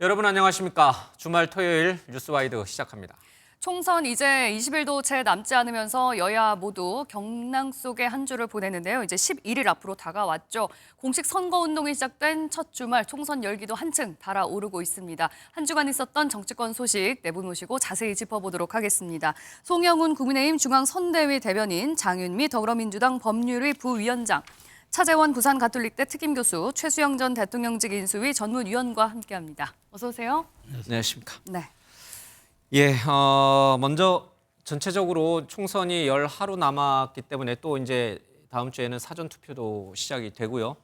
여러분 안녕하십니까? 주말 토요일 뉴스와이드 시작합니다. 총선 이제 20일도 채 남지 않으면서 여야 모두 경랑 속의 한 주를 보내는데요. 이제 11일 앞으로 다가왔죠. 공식 선거운동이 시작된 첫 주말 총선 열기도 한층 달아오르고 있습니다. 한 주간 있었던 정치권 소식 네 분 모시고 자세히 짚어보도록 하겠습니다. 송영훈 국민의힘 중앙선대위 대변인, 장윤미 더불어민주당 법률위 부위원장, 차재원 부산가톨릭대 특임교수, 최수영 전 대통령직 인수위 전문위원과 함께합니다. 어서 오세요. 안녕하십니까? 네. 예, 먼저 전체적으로 총선이 열 하루 남았기 때문에 또 이제 다음 주에는 사전 투표도 시작이 되고요.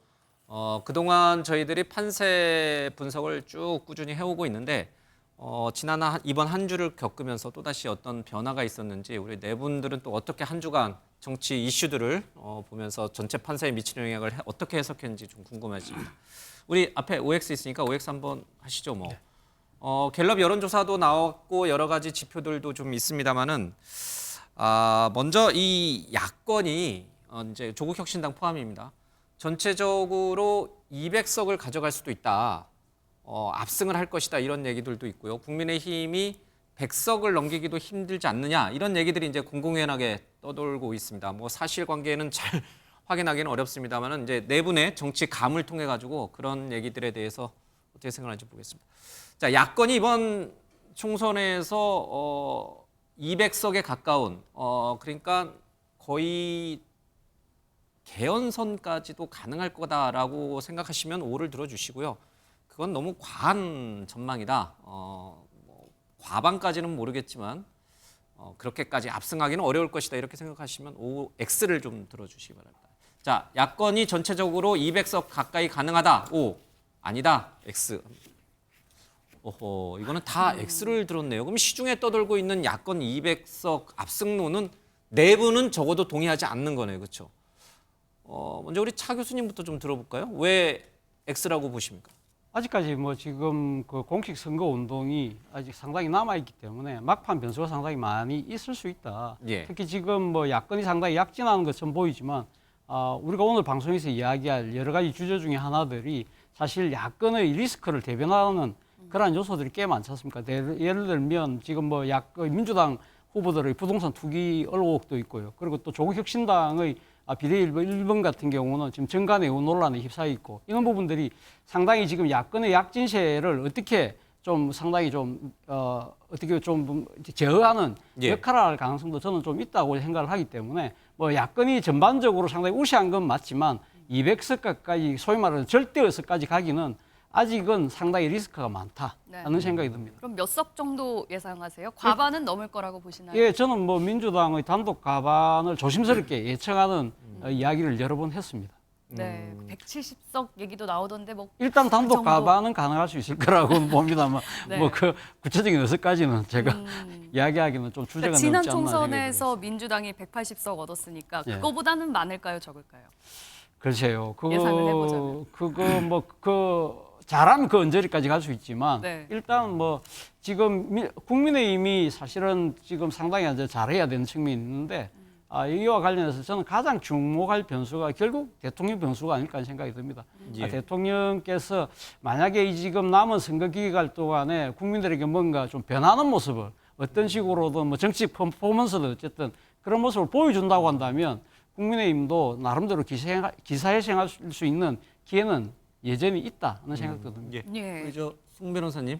그동안 저희들이 판세 분석을 쭉 꾸준히 해오고 있는데 이번 한 주를 겪으면서 또다시 어떤 변화가 있었는지 우리 네 분들은 또 어떻게 한 주간 정치 이슈들을 보면서 전체 판세에 미치는 영향을 어떻게 해석했는지 좀 궁금해집니다. 우리 앞에 OX 있으니까 OX 한번 하시죠, 뭐. 네. 갤럽 여론조사도 나왔고 여러 가지 지표들도 좀 있습니다만은 먼저 이 야권이 이제 조국혁신당 포함입니다. 전체적으로 200석을 가져갈 수도 있다. 압승을 할 것이다 이런 얘기들도 있고요. 국민의힘이 100석을 넘기기도 힘들지 않느냐 이런 얘기들이 이제 공공연하게 떠돌고 있습니다. 뭐 사실관계는 잘 확인하기는 어렵습니다만은 이제 네 분의 정치 감을 통해 가지고 그런 얘기들에 대해서 어떻게 생각하는지 보겠습니다. 자, 야권이 이번 총선에서 200석에 가까운 그러니까 거의 개헌선까지도 가능할 거다라고 생각하시면 O를 들어주시고요. 그건 너무 과한 전망이다. 과반까지는 모르겠지만 그렇게까지 압승하기는 어려울 것이다. 이렇게 생각하시면 O, X를 좀 들어주시기 바랍니다. 자, 야권이 전체적으로 200석 가까이 가능하다. O, 아니다. X. 이거는 다 X를 들었네요. 그럼 시중에 떠돌고 있는 야권 200석 압승론은 네 분은 적어도 동의하지 않는 거네요. 그렇죠? 먼저 우리 차 교수님부터 좀 들어볼까요? 왜 X라고 보십니까? 아직까지 뭐 지금 그 공식 선거 운동이 아직 상당히 남아있기 때문에 막판 변수가 상당히 많이 있을 수 있다. 예. 특히 지금 뭐 야권이 상당히 약진하는 것처럼 보이지만 우리가 오늘 방송에서 이야기할 여러 가지 주제 중에 하나들이 사실 야권의 리스크를 대변하는 그러한 요소들이 꽤 많지 않습니까? 예를 들면 지금 뭐 민주당 후보들의 부동산 투기 의혹도 있고요. 그리고 또 조국혁신당의 비례 1번 같은 경우는 지금 정관 의원 논란에 휩싸여 있고 이런 부분들이 상당히 지금 야권의 약진세를 어떻게 좀 상당히 좀 어떻게 좀 제어하는 예. 역할을 할 가능성도 저는 좀 있다고 생각을 하기 때문에 뭐 야권이 전반적으로 상당히 우세한 건 맞지만 200석 가까이 소위 말하는 절대의석까지 가기는 아직은 상당히 리스크가 많다는 네. 생각이 듭니다. 그럼 몇 석 정도 예상하세요? 과반은 넘을 거라고 보시나요? 예, 저는 뭐 민주당의 단독 과반을 조심스럽게 예측하는 이야기를 여러 번 했습니다. 네, 170석 얘기도 나오던데 뭐 일단 단독 정도. 과반은 가능할 수 있을 거라고 봅니다만 네. 뭐 그 구체적인 의석까지는 제가 이야기하기는 좀 주제가 그러니까 지난 넘지 않나 총선에서 민주당이 180석 얻었으니까 예. 그거보다는 많을까요, 적을까요? 글쎄요. 예상을 해보자면. 그거 뭐 잘하면 그 언저리까지 갈 수 있지만 네. 일단 뭐 지금 국민의힘이 사실은 지금 상당히 이제 잘해야 되는 측면이 있는데 이와 관련해서 저는 가장 주목할 변수가 결국 대통령 변수가 아닐까 하는 생각이 듭니다. 예. 대통령께서 만약에 지금 남은 선거 기간 동안에 국민들에게 뭔가 좀 변하는 모습을 어떤 식으로든 뭐 정치 퍼포먼스든 어쨌든 그런 모습을 보여준다고 한다면 국민의힘도 나름대로 기사회생할 수 있는 기회는 여전히 있다는 생각도 듭니다. 예. 우리 송 변호사님,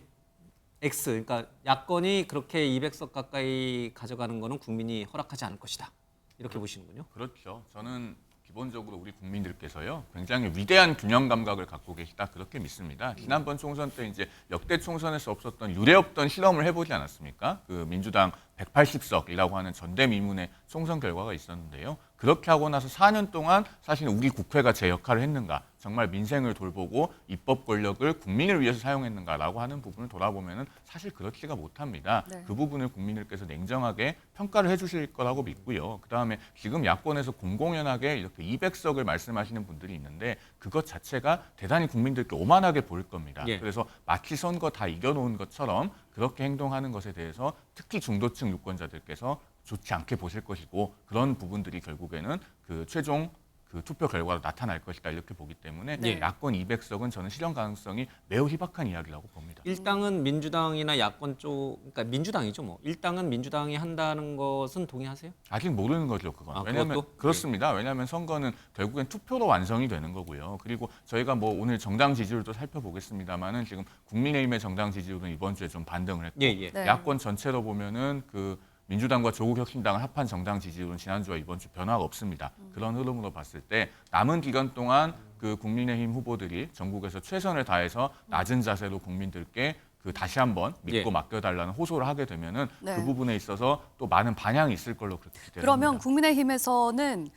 X, 그러니까 야권이 그렇게 200석 가까이 가져가는 거는 국민이 허락하지 않을 것이다. 이렇게 보시는군요. 그렇죠. 저는 기본적으로 우리 국민들께서요 굉장히 위대한 균형 감각을 갖고 계시다 그렇게 믿습니다. 지난번 총선 때 이제 역대 총선에서 없었던 유례없던 실험을 해보지 않았습니까? 그 민주당 180석이라고 하는 전대미문의 총선 결과가 있었는데요. 그렇게 하고 나서 4년 동안 사실 우리 국회가 제 역할을 했는가, 정말 민생을 돌보고 입법 권력을 국민을 위해서 사용했는가라고 하는 부분을 돌아보면은 사실 그렇지가 못합니다. 네. 그 부분을 국민들께서 냉정하게 평가를 해주실 거라고 믿고요. 그다음에 지금 야권에서 공공연하게 이렇게 200석을 말씀하시는 분들이 있는데 그것 자체가 대단히 국민들께 오만하게 보일 겁니다. 예. 그래서 마치 선거 다 이겨놓은 것처럼 그렇게 행동하는 것에 대해서 특히 중도층 유권자들께서 좋지 않게 보실 것이고 그런 부분들이 결국에는 그 최종 그 투표 결과로 나타날 것이다 이렇게 보기 때문에 네. 야권 200석은 저는 실현 가능성이 매우 희박한 이야기라고 봅니다. 일당은 민주당이나 야권 쪽, 그러니까 민주당이죠 뭐. 일당은 민주당이 한다는 것은 동의하세요? 아직 모르는 거죠, 그건. 아, 왜냐하면 그것도? 그렇습니다. 왜냐하면 선거는 결국엔 투표로 완성이 되는 거고요. 그리고 저희가 뭐 오늘 정당 지지율도 살펴보겠습니다만은 지금 국민의힘의 정당 지지율은 이번 주에 좀 반등을 했고, 예, 예. 네. 야권 전체로 보면은 그 민주당과 조국혁신당을 합한 정당 지지율은 지난주와 이번 주 변화가 없습니다. 그런 흐름으로 봤을 때 남은 기간 동안 그 국민의힘 후보들이 전국에서 최선을 다해서 낮은 자세로 국민들께 그 다시 한번 믿고 예. 맡겨달라는 호소를 하게 되면은 네. 그 부분에 있어서 또 많은 반향이 있을 걸로 그렇게 기대됩니다. 그러면 국민의힘에서는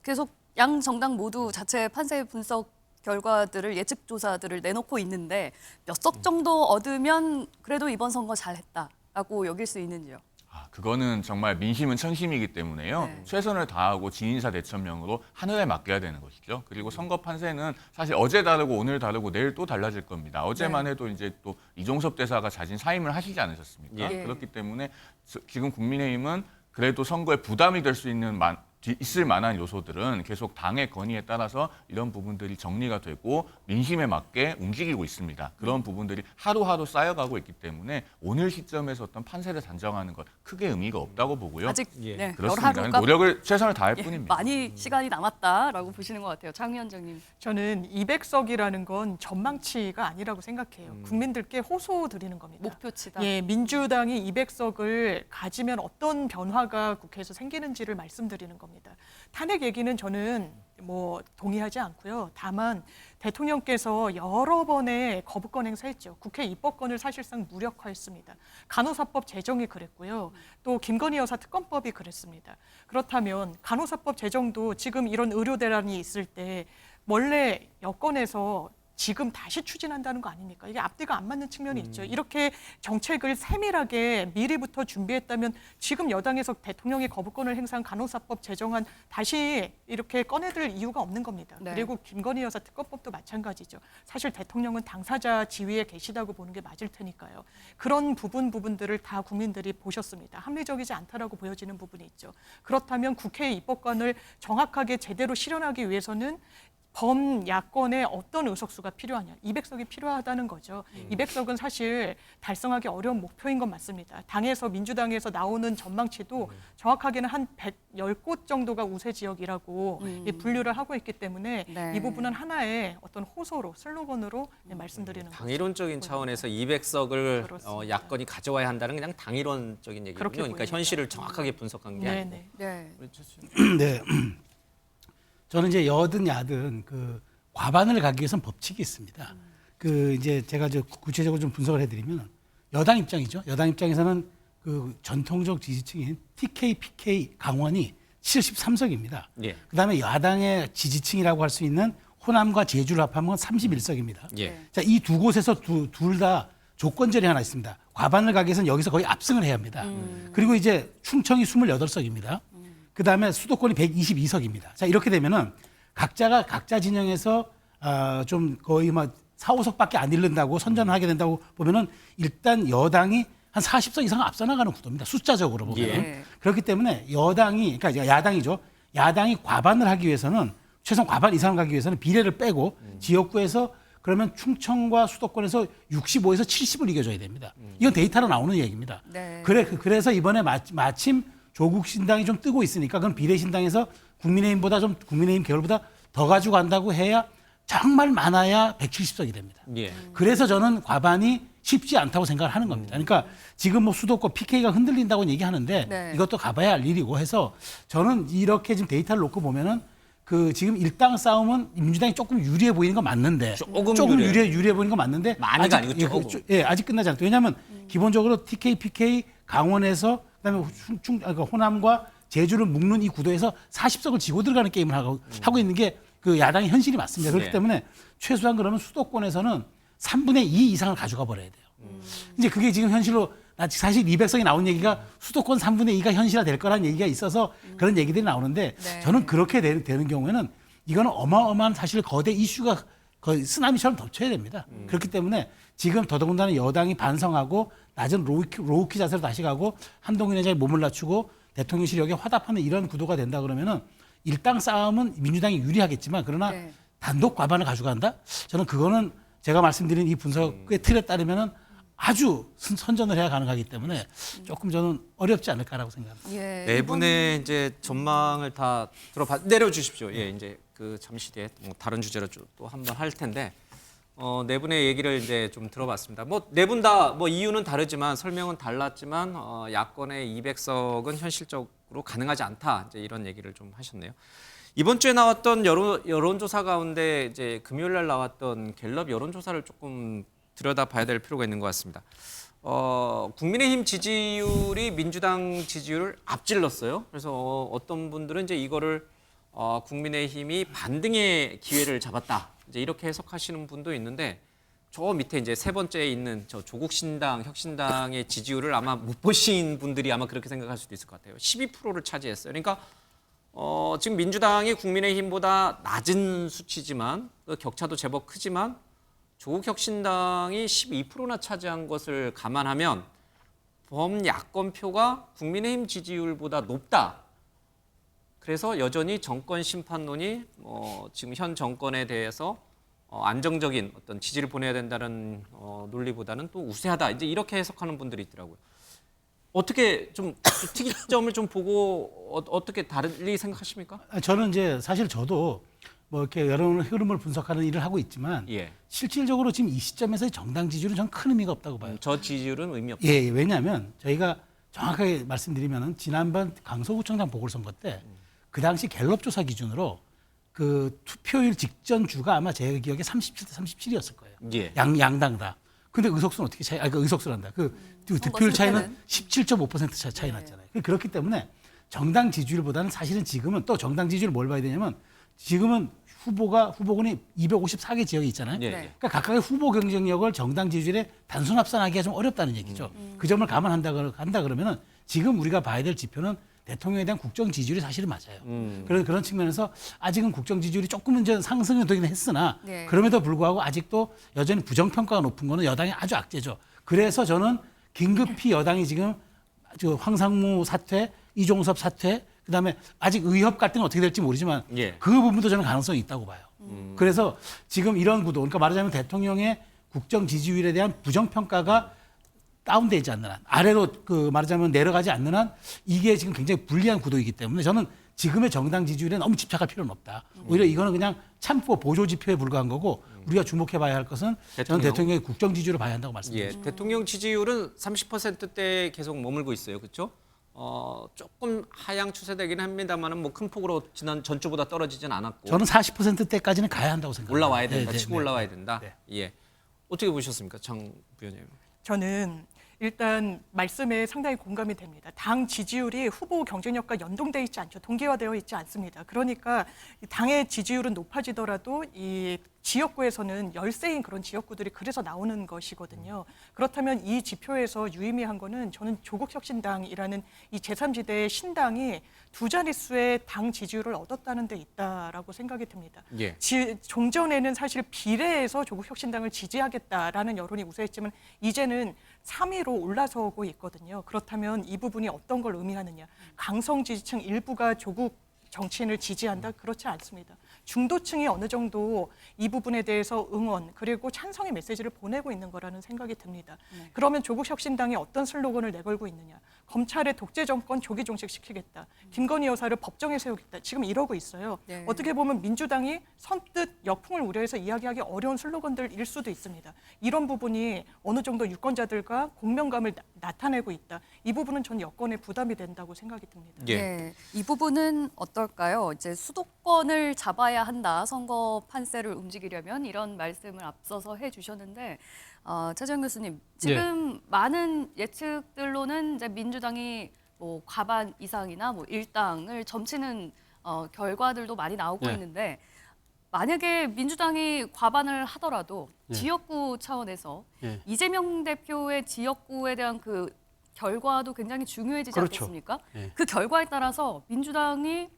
계속 양 정당 모두 자체 판세 분석 결과들을 예측 조사들을 내놓고 있는데 몇 석 정도 얻으면 그래도 이번 선거 잘했다라고 여길 수 있는지요? 그거는 정말 민심은 천심이기 때문에요. 네. 최선을 다하고 진인사 대천명으로 하늘에 맡겨야 되는 것이죠. 그리고 선거 판세는 사실 어제 다르고 오늘 다르고 내일 또 달라질 겁니다. 어제만 네. 해도 이제 또 이종섭 대사가 자진 사임을 하시지 않으셨습니까? 예. 그렇기 때문에 지금 국민의힘은 그래도 선거에 부담이 될 수 있을 만한 요소들은 계속 당의 건의에 따라서 이런 부분들이 정리가 되고 민심에 맞게 움직이고 있습니다. 그런 부분들이 하루하루 쌓여가고 있기 때문에 오늘 시점에서 어떤 판세를 단정하는 것 크게 의미가 없다고 보고요. 아직 예. 네, 열 그렇습니다. 하루가 노력을 최선을 다할 예, 뿐입니다. 많이 시간이 남았다라고 보시는 것 같아요. 장 위원장님. 저는 200석이라는 건 전망치가 아니라고 생각해요. 국민들께 호소 드리는 겁니다. 목표치다. 예, 민주당이 200석을 가지면 어떤 변화가 국회에서 생기는지를 말씀드리는 겁니다. 탄핵 얘기는 저는 뭐 동의하지 않고요. 다만 대통령께서 여러 번의 거부권 행사했죠. 국회 입법권을 사실상 무력화했습니다. 간호사법 제정이 그랬고요. 또 김건희 여사 특검법이 그랬습니다. 그렇다면 간호사법 제정도 지금 이런 의료 대란이 있을 때 원래 여권에서 지금 다시 추진한다는 거 아닙니까? 이게 앞뒤가 안 맞는 측면이 있죠. 이렇게 정책을 세밀하게 미리부터 준비했다면 지금 여당에서 대통령의 거부권을 행사한 간호사법 제정안 다시 이렇게 꺼내들 이유가 없는 겁니다. 네. 그리고 김건희 여사 특검법도 마찬가지죠. 사실 대통령은 당사자 지위에 계시다고 보는 게 맞을 테니까요. 그런 부분들을 다 국민들이 보셨습니다. 합리적이지 않다라고 보여지는 부분이 있죠. 그렇다면 국회의 입법권을 정확하게 제대로 실현하기 위해서는 범야권의 어떤 의석수가 필요하냐. 200석이 필요하다는 거죠. 200석은 사실 달성하기 어려운 목표인 건 맞습니다. 당에서 민주당에서 나오는 전망치도 정확하게는 한 110곳 정도가 우세 지역이라고 분류를 하고 있기 때문에 네. 이 부분은 하나의 어떤 호소로 슬로건으로 말씀드리는 거죠. 당이론적인 차원에서 200석을 그렇습니다. 야권이 가져와야 한다는 그냥 당이론적인 얘기군요. 그렇게 그러니까 보입니다. 현실을 정확하게 분석한 게 아니고. 네네. 네. 네. 저는 이제 여든 야든 그 과반을 가기 위해서는 법칙이 있습니다. 그 이제 제가 구체적으로 좀 분석을 해드리면 여당 입장이죠. 여당 입장에서는 그 전통적 지지층인 TK, PK 강원이 73석입니다. 예. 그다음에 야당의 지지층이라고 할 수 있는 호남과 제주를 합하면 31석입니다. 예. 자, 이 두 곳에서 둘 다 조건절이 하나 있습니다. 과반을 가기 위해서는 여기서 거의 압승을 해야 합니다. 그리고 이제 충청이 28석입니다. 그다음에 수도권이 122석입니다. 자, 이렇게 되면은 각자 진영에서 좀 거의 막 4, 5석밖에 안 잃는다고 선전을 하게 된다고 보면은 일단 여당이 한 40석 이상 앞서 나가는 구도입니다. 숫자적으로 보면. 예. 그렇기 때문에 여당이 그러니까 야당이죠. 야당이 과반을 하기 위해서는 최소한 과반 이상을 가기 위해서는 비례를 빼고 지역구에서 그러면 충청과 수도권에서 65에서 70을 이겨줘야 됩니다. 이건 데이터로 나오는 얘기입니다. 네. 그래서 이번에 마침 조국 신당이 좀 뜨고 있으니까 그건 비례 신당에서 국민의힘 계열보다 더 가지고 간다고 해야 정말 많아야 170석이 됩니다. 예. 그래서 저는 과반이 쉽지 않다고 생각을 하는 겁니다. 그러니까 지금 뭐 수도권 PK가 흔들린다고 얘기하는데 네. 이것도 가봐야 할 일이고 해서 저는 이렇게 지금 데이터를 놓고 보면은 그 지금 일당 싸움은 민주당이 조금 유리해 보이는 건 맞는데 조금 유리해 보이는 건 맞는데 많이가 아니고 조금. 아직 끝나지 않았다. 왜냐하면 기본적으로 TK, PK 강원에서 그다음에 그러니까 호남과 제주를 묶는 이 구도에서 40석을 지고 들어가는 게임을 하고 있는 게 그 야당의 현실이 맞습니다. 그렇기 네. 때문에 최소한 그러면 수도권에서는 3분의 2 이상을 가져가 버려야 돼요. 이제 그게 지금 현실로 사실 200석이 나온 얘기가 수도권 3분의 2가 현실화 될 거라는 얘기가 있어서 그런 얘기들이 나오는데 네. 저는 그렇게 되는 경우에는 이거는 어마어마한 사실 거대 이슈가 거의 쓰나미처럼 덮쳐야 됩니다. 그렇기 때문에 지금 더더군다나 여당이 반성하고 낮은 로우키 자세로 다시 가고 한동훈의 자리에 몸을 낮추고 대통령실 여기에 화답하는 이런 구도가 된다 그러면은 일당 싸움은 민주당이 유리하겠지만 그러나 네. 단독 과반을 가져간다? 저는 그거는 제가 말씀드린 이 분석의 틀에 따르면은 아주 선전을 해야 가능하기 때문에 조금 저는 어렵지 않을까라고 생각합니다. 예, 네 분의 이제 전망을 다 내려주십시오. 예, 이제 그 잠시 뒤에 뭐 다른 주제로 또 한번 할 텐데 네 분의 얘기를 이제 좀 들어봤습니다. 뭐 네 분 다 뭐 이유는 다르지만 설명은 달랐지만 야권의 200석은 현실적으로 가능하지 않다. 이제 이런 얘기를 좀 하셨네요. 이번 주에 나왔던 여론조사 가운데 이제 금요일 날 나왔던 갤럽 여론조사를 조금 들여다봐야 될 필요가 있는 것 같습니다. 국민의힘 지지율이 민주당 지지율을 앞질렀어요. 그래서 어떤 분들은 이제 이거를 국민의힘이 반등의 기회를 잡았다. 이제 이렇게 해석하시는 분도 있는데 저 밑에 이제 세 번째에 있는 저 조국신당, 혁신당의 지지율을 아마 못 보신 분들이 아마 그렇게 생각할 수도 있을 것 같아요. 12%를 차지했어요. 그러니까 지금 민주당이 국민의힘보다 낮은 수치지만 그 격차도 제법 크지만 조국혁신당이 12%나 차지한 것을 감안하면 범야권표가 국민의힘 지지율보다 높다. 그래서 여전히 정권 심판론이 지금 현 정권에 대해서 안정적인 어떤 지지를 보내야 된다는 논리보다는 또 우세하다. 이제 이렇게 해석하는 분들이 있더라고요. 어떻게 좀 특이점을 좀 보고 어떻게 다르게 생각하십니까? 저는 이제 사실 저도 뭐 이렇게 여러 흐름을 분석하는 일을 하고 있지만 예. 실질적으로 지금 이 시점에서의 정당 지지율은 저는 큰 의미가 없다고 봐요. 저 지지율은 의미 없다. 예, 왜냐하면 저희가 정확하게 말씀드리면은 지난번 강서구청장 보궐선거 때 그 당시 갤럽 조사 기준으로 그 투표율 직전 주가 아마 제 기억에 37대 37이었을 거예요. 예. 양당 다. 근데 의석수는 어떻게 차이? 그 의석수란다. 그 득표율 차이는 17.5% 차이 났잖아요. 그렇기 때문에 정당 지지율보다는 사실은 지금은 또 정당 지지율을 뭘 봐야 되냐면 지금은 후보군이 254개 지역이 있잖아요. 예. 그러니까 각각의 후보 경쟁력을 정당 지지율에 단순 합산하기가 좀 어렵다는 얘기죠. 그 점을 감안한다 그러면은 지금 우리가 봐야 될 지표는 대통령에 대한 국정 지지율이 사실은 맞아요. 그래서 그런 측면에서 아직은 국정 지지율이 조금은 이제 상승이 되긴 했으나 네. 그럼에도 불구하고 아직도 여전히 부정평가가 높은 거는 여당이 아주 악재죠. 그래서 저는 긴급히 여당이 지금 저 황상무 사퇴, 이종섭 사퇴, 그다음에 아직 의협 갈등은 어떻게 될지 모르지만 예. 그 부분도 저는 가능성이 있다고 봐요. 그래서 지금 이런 구도, 그러니까 말하자면 대통령의 국정 지지율에 대한 부정평가가 다운되지 않는 한, 아래로 그 말하자면 내려가지 않는 한 이게 지금 굉장히 불리한 구도이기 때문에 저는 지금의 정당 지지율에 너무 집착할 필요는 없다. 오히려 이거는 그냥 참고 보조 지표에 불과한 거고 우리가 주목해봐야 할 것은 저는 대통령의 국정 지지율을 봐야 한다고 말씀드립니다. 예, 대통령 지지율은 30%대에 계속 머물고 있어요. 그렇죠? 조금 하향 추세되긴 합니다만은 뭐 큰 폭으로 지난 전주보다 떨어지진 않았고 저는 40%대까지는 가야 한다고 생각합니다. 올라와야 된다. 네, 치고 네, 올라와야 네. 된다. 네. 예. 어떻게 보셨습니까? 장 부위원님. 저는 일단 말씀에 상당히 공감이 됩니다. 당 지지율이 후보 경쟁력과 연동돼 있지 않죠. 동기화되어 있지 않습니다. 그러니까 당의 지지율은 높아지더라도 이 지역구에서는 열세인 그런 지역구들이 그래서 나오는 것이거든요. 그렇다면 이 지표에서 유의미한 거는 저는 조국혁신당이라는 이 제3지대의 신당이 두 자릿수의 당 지지율을 얻었다는 데 있다라고 생각이 듭니다. 예. 종전에는 사실 비례해서 조국혁신당을 지지하겠다라는 여론이 우세했지만 이제는 3위로 올라서고 있거든요. 그렇다면 이 부분이 어떤 걸 의미하느냐. 강성 지지층 일부가 조국 정치인을 지지한다? 그렇지 않습니다. 중도층이 어느 정도 이 부분에 대해서 응원 그리고 찬성의 메시지를 보내고 있는 거라는 생각이 듭니다. 그러면 조국혁신당이 어떤 슬로건을 내걸고 있느냐. 검찰의 독재 정권 조기 종식시키겠다. 김건희 여사를 법정에 세우겠다. 지금 이러고 있어요. 네. 어떻게 보면 민주당이 선뜻 역풍을 우려해서 이야기하기 어려운 슬로건들일 수도 있습니다. 이런 부분이 어느 정도 유권자들과 공명감을 나타내고 있다. 이 부분은 전 여권의 부담이 된다고 생각이 듭니다. 예. 네, 이 부분은 어떨까요? 이제 수도권을 잡아야 한다. 선거 판세를 움직이려면 이런 말씀을 앞서서 해주셨는데 최재형 교수님 지금 많은 예측들로는 이제 민주당이 뭐 과반 이상이나 뭐 일당을 점치는 결과들도 많이 나오고 네. 있는데 만약에 민주당이 과반을 하더라도 네. 지역구 차원에서 네. 이재명 대표의 지역구에 대한 그 결과도 굉장히 중요해지지 그렇죠. 않겠습니까? 네. 그 결과에 따라서 민주당이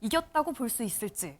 이겼다고 볼 수 있을지.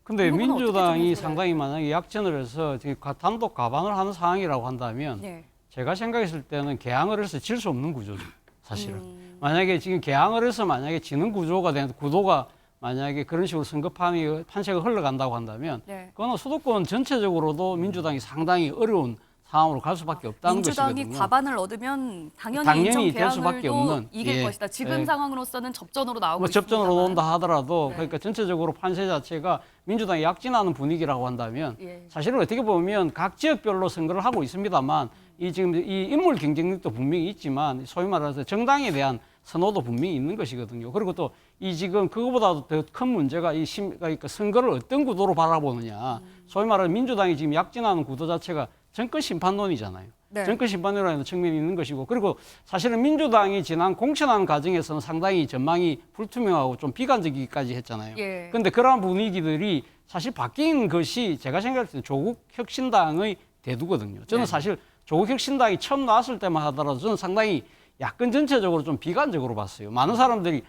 근데 이 부분은 민주당이 어떻게 상당히 만약에 약진을 해서 지금 단독 가방을 하는 상황이라고 한다면 네. 제가 생각했을 때는 개항을 해서 질 수 없는 구조죠. 사실은. 만약에 지금 개항을 해서 만약에 지는 구조가 된 구도가 만약에 그런 식으로 선거판이 판세가 흘러간다고 한다면 네. 그거는 수도권 전체적으로도 민주당이 상당히 어려운 상황으로 갈 수밖에 없다는 민주당이 것이거든요. 과반을 얻으면 당연히 당연히 인천 될 수밖에 개항을도 없는, 이길 예, 것이다. 지금 예. 상황으로서는 접전으로 나오고 뭐 접전으로 있습니다만. 온다 하더라도 네. 그러니까 전체적으로 판세 자체가 민주당이 약진하는 분위기라고 한다면 예. 사실은 어떻게 보면 각 지역별로 선거를 하고 있습니다만 이 지금 이 인물 경쟁력도 분명히 있지만 소위 말해서 정당에 대한 선호도 분명히 있는 것이거든요. 그리고 또 이 지금 그거보다도 더 큰 문제가 그러니까 선거를 어떤 구도로 바라보느냐. 소위 말하는 민주당이 지금 약진하는 구도 자체가 정권 심판론이잖아요. 네. 정권 심판론이라는 측면이 있는 것이고, 그리고 사실은 민주당이 지난 공천하는 과정에서는 상당히 전망이 불투명하고 좀 비관적이기까지 했잖아요. 예. 근데 그러한 분위기들이 사실 바뀐 것이 제가 생각할 때는 조국 혁신당의 대두거든요. 저는 사실 조국 혁신당이 처음 나왔을 때만 하더라도 저는 상당히 야권 전체적으로 좀 비관적으로 봤어요. 많은 사람들이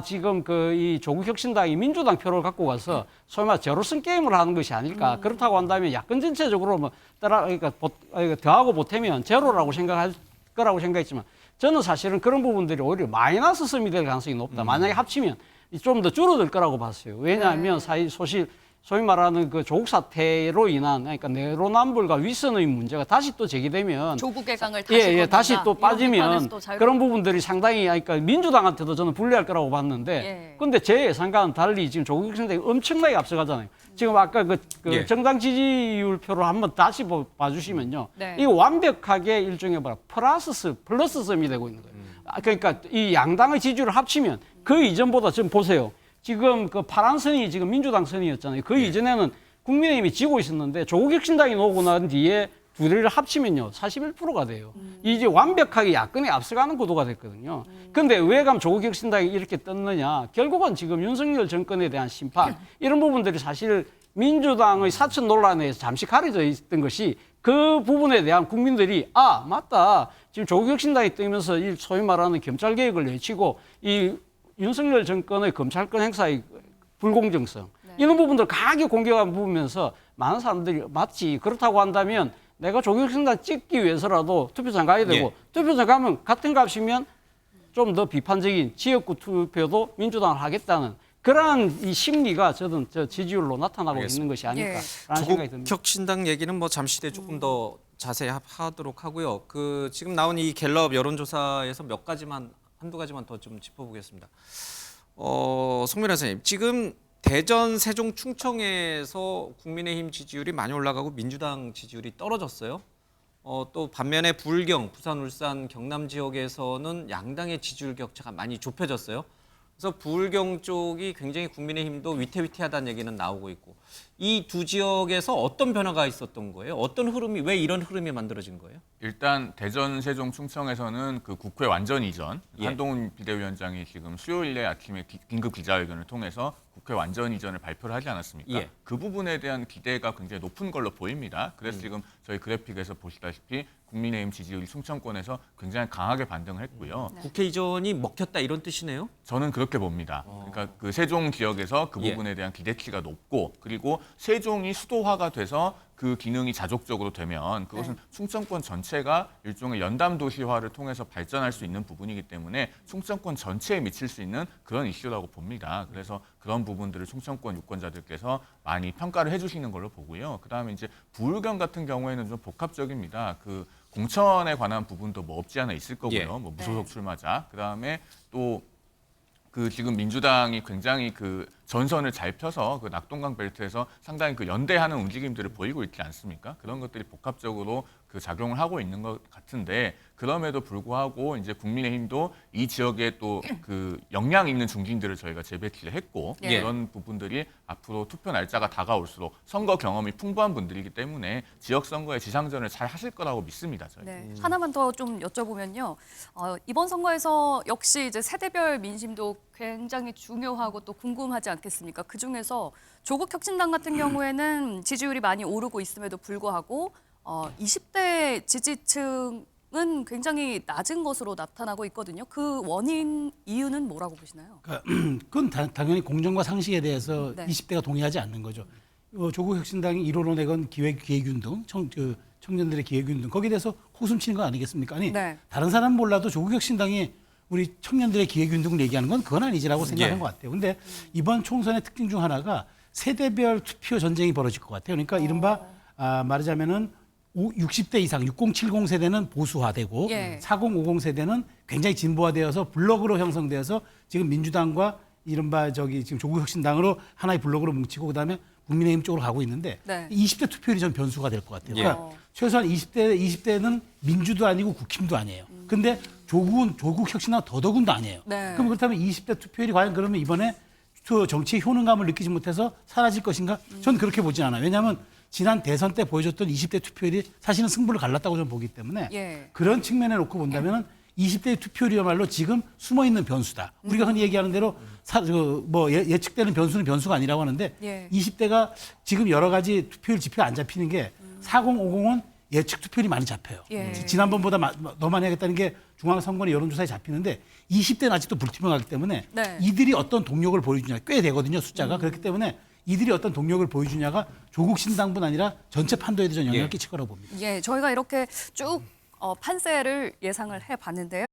지금 이 조국 혁신당이 민주당 표를 갖고 가서 소위 말해 제로섬 게임을 하는 것이 아닐까. 그렇다고 한다면 야권 전체적으로 뭐 그러니까 더하고 보태면 제로라고 생각할 거라고 생각했지만 저는 사실은 그런 부분들이 오히려 마이너스 섬이 될 가능성이 높다. 만약에 합치면 좀 더 줄어들 거라고 봤어요. 왜냐하면 소위 말하는 그 조국 사태로 인한 그러니까 내로남불과 윗선의 문제가 다시 또 제기되면 조국의 강을 다시 걷는다. 다시 또 이런 빠지면 비판에서 또 자유롭- 그런 부분들이 상당히 그러니까 민주당한테도 저는 불리할 거라고 봤는데 예. 근데 제 예상과는 달리 지금 조국 혁신당이 엄청나게 앞서가잖아요. 지금 아까 예. 정당 지지율표를 한번 다시 봐주시면요. 네. 이거 완벽하게 일종의 플러스 썸이 되고 있는 거예요. 그러니까 이 양당의 지지율을 합치면 그 이전보다 지금 보세요. 지금 그 파란 선이 지금 민주당 선이었잖아요. 그 이전에는 국민의힘이 지고 있었는데 조국 혁신당이 오고 난 뒤에 두 개를 합치면요 41%가 돼요. 이제 완벽하게 야권이 앞서가는 구도가 됐거든요. 근데 왜 그럼 조국 혁신당이 이렇게 떴느냐? 결국은 지금 윤석열 정권에 대한 심판 이런 부분들이 사실 민주당의 사천 논란에서 잠시 가려져 있던 것이 그 부분에 대한 국민들이 맞다. 지금 조국 혁신당이 뜨면서 이 소위 말하는 검찰 개혁을 외치고 이 윤석열 정권의 검찰권 행사의 불공정성 이런 부분들 강하게 공격한 부분면서 많은 사람들이 맞지 그렇다고 한다면 내가 조국 혁신당 찍기 위해서라도 투표장 가야 되고 투표장 가면 같은 값이면 좀 더 비판적인 지역구 투표도 민주당을 하겠다는 그러한 이 심리가 저는 지지율로 나타나고 있는 것이 아닐까라는 생각이 조국 듭니다. 혁신당 얘기는 뭐 잠시 뒤에 조금 더 자세히 하도록 하고요. 지금 나온 이 갤럽 여론조사에서 몇 가지만 한두 가지만 더 좀 짚어보겠습니다. 송민아 선생님, 지금 대전, 세종, 충청에서 국민의힘 지지율이 많이 올라가고 민주당 지지율이 떨어졌어요. 또 반면에 불경, 부산, 울산, 경남 지역에서는 양당의 지지율 격차가 많이 좁혀졌어요. 그래서 불경 쪽이 굉장히 국민의힘도 위태위태하다는 얘기는 나오고 있고 이 두 지역에서 어떤 변화가 있었던 거예요? 어떤 흐름이 왜 이런 흐름이 만들어진 거예요? 일단 대전, 세종, 충청에서는 그 국회 완전 이전 한동훈 비대위원장이 지금 수요일에 아침에 긴급 기자회견을 통해서 국회 완전 이전을 발표를 하지 않았습니까? 예. 그 부분에 대한 기대가 굉장히 높은 걸로 보입니다. 그래서 지금 저희 그래픽에서 보시다시피 국민의힘 지지율이 충청권에서 굉장히 강하게 반등을 했고요. 국회 이전이 먹혔다 이런 뜻이네요? 저는 그렇게 봅니다. 그러니까 그 세종 지역에서 그 예. 부분에 대한 기대치가 높고 그리고 세종이 수도화가 돼서 그 기능이 자족적으로 되면 그것은 충청권 전체가 일종의 연담 도시화를 통해서 발전할 수 있는 부분이기 때문에 충청권 전체에 미칠 수 있는 그런 이슈라고 봅니다. 그래서 그런 부분들을 충청권 유권자들께서 많이 평가를 해주시는 걸로 보고요. 그다음에 이제 부울경 같은 경우에는 좀 복합적입니다. 그 공천에 관한 부분도 뭐 없지 않아 있을 거고요. 예. 뭐 무소속 출마자. 그다음에 또 그 지금 민주당이 굉장히 그 전선을 잘 펴서 그 낙동강 벨트에서 상당히 그 연대하는 움직임들을 보이고 있지 않습니까? 그런 것들이 복합적으로 그 작용을 하고 있는 것 같은데 그럼에도 불구하고 이제 국민의힘도 이 지역에 또 그 역량 있는 중진들을 저희가 재배치를 했고 예. 그런 부분들이 앞으로 투표 날짜가 다가올수록 선거 경험이 풍부한 분들이기 때문에 지역 선거의 지상전을 잘 하실 거라고 믿습니다. 저희. 네. 하나만 더 좀 여쭤보면요. 이번 선거에서 역시 이제 세대별 민심도 굉장히 중요하고 또 궁금하지 않겠습니까? 그 중에서 조국 혁신당 같은 경우에는 지지율이 많이 오르고 있음에도 불구하고 20대 지지층은 굉장히 낮은 것으로 나타나고 있거든요. 그 원인 이유는 뭐라고 보시나요? 그건 당연히 공정과 상식에 대해서 네. 20대가 동의하지 않는 거죠. 조국 혁신당이 1호로 내건 기획윤등, 청년들의 기획윤등 거기에 대해서 호숨치는 거 아니겠습니까? 아니 네. 다른 사람 몰라도 조국 혁신당이 우리 청년들의 기획윤등을 얘기하는 건 그건 아니지라고 생각하는 것 같아요. 근데 이번 총선의 특징 중 하나가 세대별 투표 전쟁이 벌어질 것 같아요. 그러니까 이른바 말하자면은 60대 이상 6070 세대는 보수화되고 예. 4050 세대는 굉장히 진보화되어서 블록으로 형성되어서 지금 민주당과 이른바 지금 조국혁신당으로 하나의 블록으로 뭉치고 그다음에 국민의힘 쪽으로 가고 있는데 네. 20대 투표율이 전 변수가 될 것 같아요. 예. 그러니까 최소한 20대는 민주도 아니고 국힘도 아니에요. 근데 조국혁신당 더더군도 아니에요. 네. 그럼 그렇다면 20대 투표율이 과연 그러면 이번에 정치의 효능감을 느끼지 못해서 사라질 것인가? 전 그렇게 보진 않아요. 왜냐하면 지난 대선 때 보여줬던 20대 투표율이 사실은 승부를 갈랐다고 저는 보기 때문에 예. 그런 측면에 놓고 본다면 20대 투표율이야말로 지금 숨어있는 변수다. 우리가 흔히 얘기하는 대로 예측되는 변수는 변수가 아니라고 하는데 예. 20대가 지금 여러 가지 투표율 지표가 안 잡히는 게 4050은 예측 투표율이 많이 잡혀요. 예. 지난번보다 더 많이 하겠다는 게 중앙선거나 여론조사에 잡히는데 20대는 아직도 불투명하기 때문에 네. 이들이 어떤 동력을 보여주냐 꽤 되거든요 숫자가. 그렇기 때문에 이들이 어떤 동력을 보여주냐가 조국 신당뿐 아니라 전체 판도에도 전 영향을 예. 끼칠 거라고 봅니다. 예, 저희가 이렇게 쭉 판세를 예상을 해봤는데요.